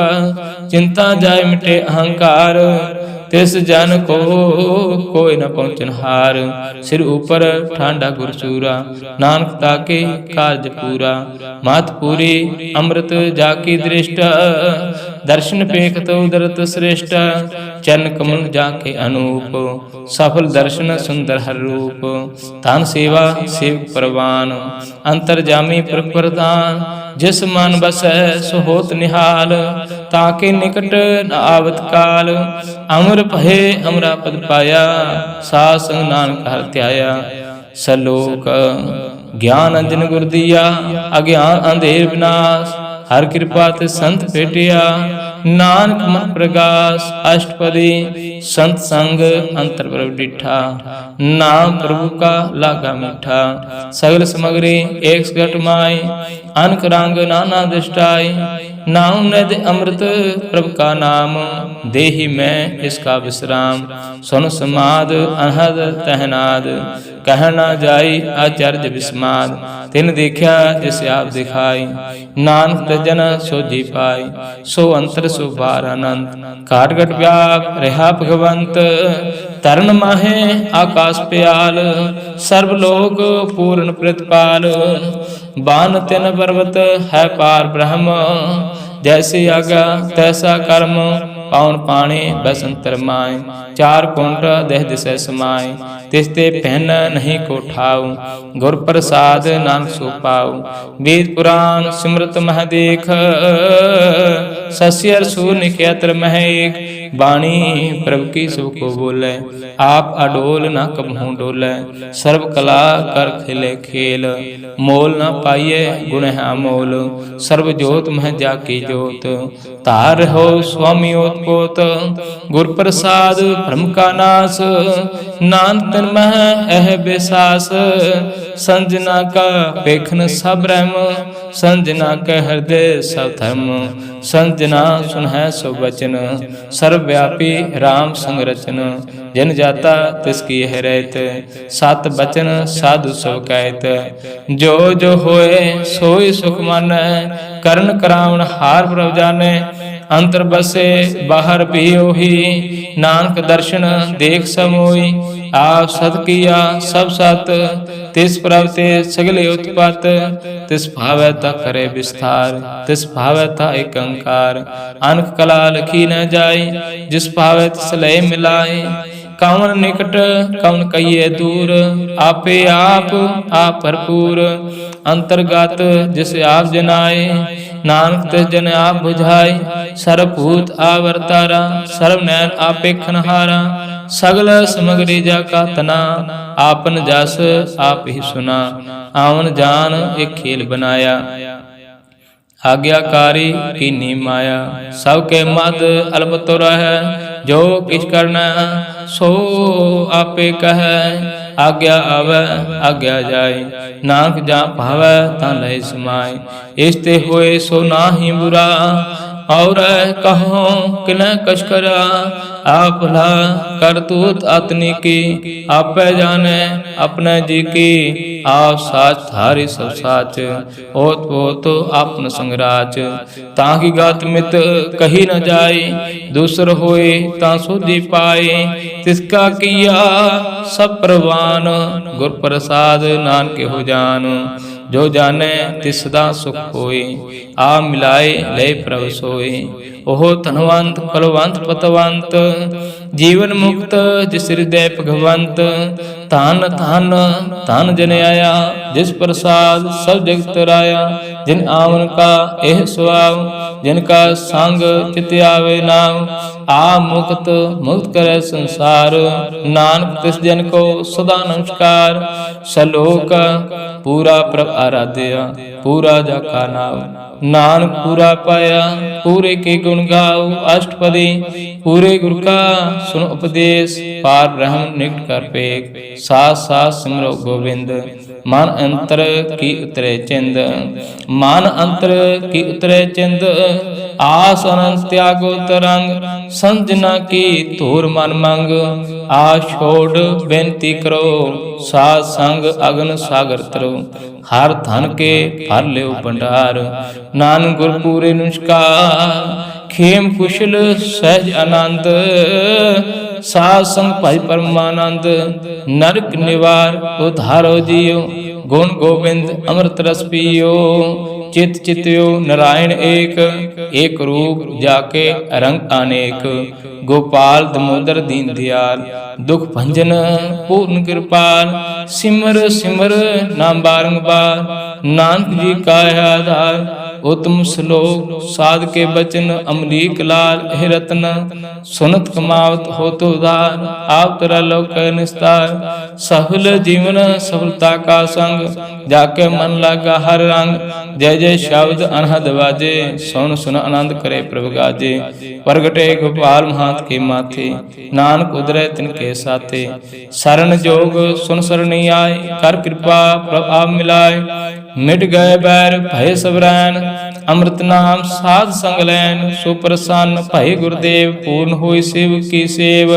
चिंता जाय मिटे अहंकार, तिस जन को कोई न पहुँचन हार। सिर ऊपर ठांडा गुरसूरा, नानक ताके कार्य पूरा। मात पूरी अमृत जाकी दृष्ट, दर्शन पेखत उदरत श्रेष्ठ, चरण कमल जाके अनूप, सफल दर्शन सुंदर हर रूप, धन सेवा सेवक परवान, अंतर्जामी प्रदान, जिस मन बसै सो होत निहाल, ताके निकट न आवत काल, अमर भये अमरा पद पाया, साध संग नानक हर ध्याया। सलोक ज्ञान अंजन गुर दिया, अज्ञान अंधेर विनाश, हर कृपा ते संत भेटिया, नानक मन प्रकाश। अष्टपदी संत संग अंतर प्रभु डिठा, नाम प्रभु का लागा मीठा, सगल समग्री एक घट माई, अनक रंग नाना दृष्टाई, नाम नद अमृत प्रभु का नाम, देहि में इसका विश्राम, सुन समाद अनहद तहनाद, कह ना जाई आचार्य विस्माद, तिन देखा जिसे आप दिखाई, नानक जन सो जी पाई, सो अंतर सो बार अनंत, काटगट व्याप रहा भगवंत, तरण माहे आकाश प्याल, सर्वलोक पूर्ण प्रतिपाल, बान तिन पर्वत है पार ब्रह्म, जैसे आज्ञा तैसा कर्म, पावन पाणी बसंतर माय, चार कुंट देह दिशा समाय, तिसते पहन नहीं को ठाऊ, गुर प्रसाद नानक सो पाऊ, वेद पुराण सिमरत मह देख, सस्यर सूर्य निकेत्र मह एक, बाणी प्रभु की सो को बोले, आप अडोल न कबहू डोले, सर्व कला कर खेले खेल, मोल न पाइये गुण है अमोल, सर्व जोत मह जाकी जोत, तार हो स्वामी ओतपोत, गुर प्रसाद ब्रह्म का नाश, नानक तन मह अह बेसास, संजना का पेखन सब ब्रह्म, संजना के हृदय सब धर्म, संजना सुन है सब वचन, सर्वव्यापी राम संग रचन, जन जाता तिसकी है रहत, सात बचन साधु सब कहत, जो जो होए सोई सुख मानै, करण करावण हार प्रभ जाने, अंतर बसे बाहर भी ओही, नानक दर्शन देख समोई, आप सत किया सब सत, तिस प्रभ ते सगले उत्पत, तिस भावै ता करे विस्तार, तिस भावै ता एक अंकार, अनक कला लखी न जाय, जिस भावै तिस लय मिलाए, कवन निकट कवन कहिए दूर, आपे आप भरपूर, अंतर्गत जिसे आप जनाए, नानक तिस जन आप बुझाए, सर्वभूत आवर्तारा, सर्व नैन आपे खनहारा, सगल समग्री जा का तना, आपन जस आप ही सुना, आवन जान एक खेल बनाया, आज्ञाकारी की नी माया, सबके मद अल्प तो रह, जो किछ करना सो आपे कह, आज्ञा आवे आज्ञा जाए, नानक जा भावै ता लय समाय, इसते होए सो नाहि बुरा, और कहो किन कछ करा, आप भला करतूत आतनी की, आपे जाने अपने जी की, आप साच धारी सब साच, ओत पोत आपन संगराच, ताकि गात मित कही न जाए, दूसर होए ता सुधि पाए, तिसका किया सब प्रवान, गुर प्रसाद नानक हो जान, जो जाने तिस सदा सुख होए, आ मिलाए लय प्रभ सोए, ओह धनवंत कलवंत पतवंत, जीवन मुक्त जिस हृदय भगवंत, धन धन धन जन आया, जिस प्रसाद सब जगत राया, जिन आवन का एह स्वभाव, जिनका संग चित आवे नाम, आ मुक्त मुक्त करे संसार, नानक तिस जन को सदा नमस्कार, सलोक पूरा प्रभ आराध्या, पूरा जाका नाम, नानक पूरा पाया, पूरे के गुण गाओ, अष्टपदी पूरे गुरु का सुन उपदेश, पार ब्रह्म निकट कर पेख, साथ साथ सिमरो गोविंद, मन अंतर की उतरे चिंद, मन अंतर की उतरे चिंद, आस अनंत त्यागो तरंग, संजना की धूर मन मंग, आ छोड़ बेनती करो, साध संग अगन सागर तरो, हर धन के भर ले भंडार, नानक गुर पूरे नुष्कार, खेम कुशल सहज आनंद, साध संग भाई परमानंद, नरक निवार उधारो जियो, गुण गोविंद अमृत रस पियो, चित चित्यो नारायण एक, एक रूप जाके रंग अनेक। गोपाल दमोदर दीन दयाल, दुख भंजन पूर्ण कृपाल। सिमर सिमर नाम बारंबार, नानक जी का है आधार। उत्तम श्लोक साध के बचन, अमरीक लाल हे रत्न। सुनत कमावत हो तो उधार, आप तेरा लोक निस्तार। सफल जीवन सफलता का संग, जाके मन लागा हर रंग। जय जय शब्द अनहद बाजे, सुन सुन आनंद करे प्रभु गाजे। प्रगटे गोपाल महांत के माथे, नानक उदरै तिनके साथे। शरण जोग सुन सरणी आए, कर कृपा प्रभ आप मिलाए। मिट गए बैर भय सब रैन, अमृत नाम साध संग लैन। सुप्रसन्न भय गुरुदेव, पूर्ण होई शिव की सेव।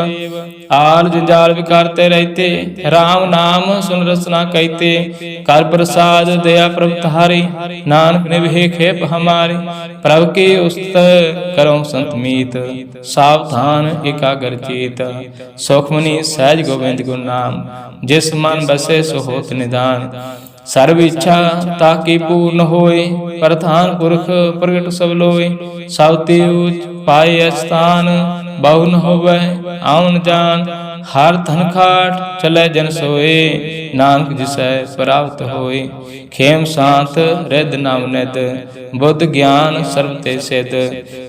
आल जंजाल विकारते रहते, राम नाम सुन रसना कहते। कर प्रसाद दया प्रभु तारी, नानक निभे खेप हमारे। प्रभु के उस्त करो संत मीत, सावधान एकाग्र चेत। सुखमनी सहज गोविंद गुरु नाम, जिस मन बसे सो होत निदान। सर्व इच्छा ताकि पूर्ण होए, प्रधान पुरख प्रगट सब लोए। सब तेज पाए स्थान, बहु न होवै आवन जान। हर धन खाट चले जन सोए, नानक जिसै प्राप्त होए। खेम शांत रिद नाम निद, बुद्ध ज्ञान सर्व ते सिद्ध।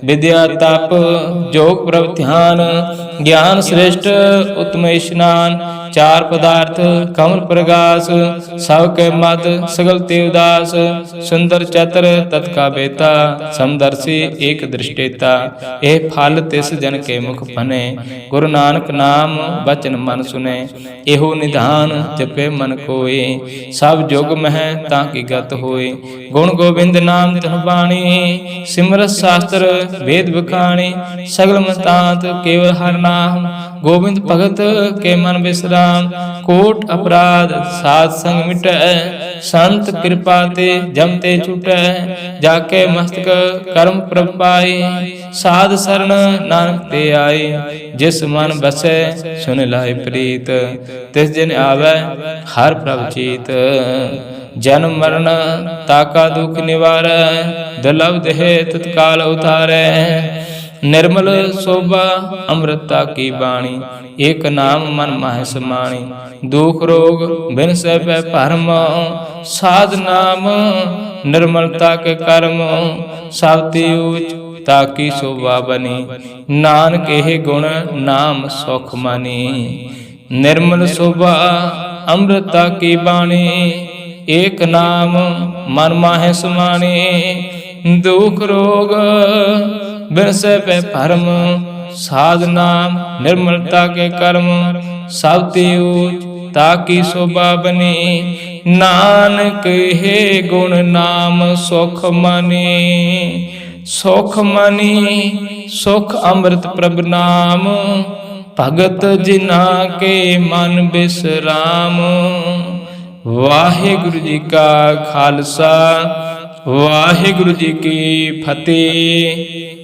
विद्या तप जोग प्रभ ध्यान, ज्ञान श्रेष्ठ उत्तम स्नान। चार पदार्थ कमल प्रगास, सब के मद सगल ते उदास। सुंदर चतर तत्का बेता, समदर्शी एक दृष्टेता। ए फल तिस जन के मुख फने, गुरु नानक नाम बचन मन सुने। एहो निधान जपे मन कोय, सब जुग मह ताकि गत होय। गुण गोविंद नाम तन बाणी, सिमरत शास्त्र वेद बखाणी। सगल मतांत केवल हर नाम, गोविंद भगत के मन विश्राम। कोट अपराध साध संग मिटै, संत कृपा ते जमते छुटै। जाके मस्तक कर्म प्रभ पाए, साध शरण नानक ते आए। जिस मन बसै सुन लाए प्रीत, तिस दिन आवे हर प्रभ चीत। जन्म मरण ताका दुख निवारै, दुर्लभ देह तत्काल उतारै। निर्मल शोभा अमृता की बाणी, एक नाम मन माह समाणी। दुख रोग बिन सब भरम, साध नाम निर्मलता के कर्म। सावती ऊच ताकी शोभा बनी, नानक एह गुण नाम सुख मानी। निर्मल शोभा अमृता की बाणी, एक नाम मन माह समाणी। दुख रोग बिन से पे भरम, साध नाम निर्मलता के कर्म। सावती ऊच ताकी शोभा बनी, नानक हे गुण नाम सुख मनी। सुख मनी सुख अमृत प्रभ नाम, भगत जिना के मन बिसराम। वाहिगुरु जी का खालसा, वाहिगुरु जी की फतेह।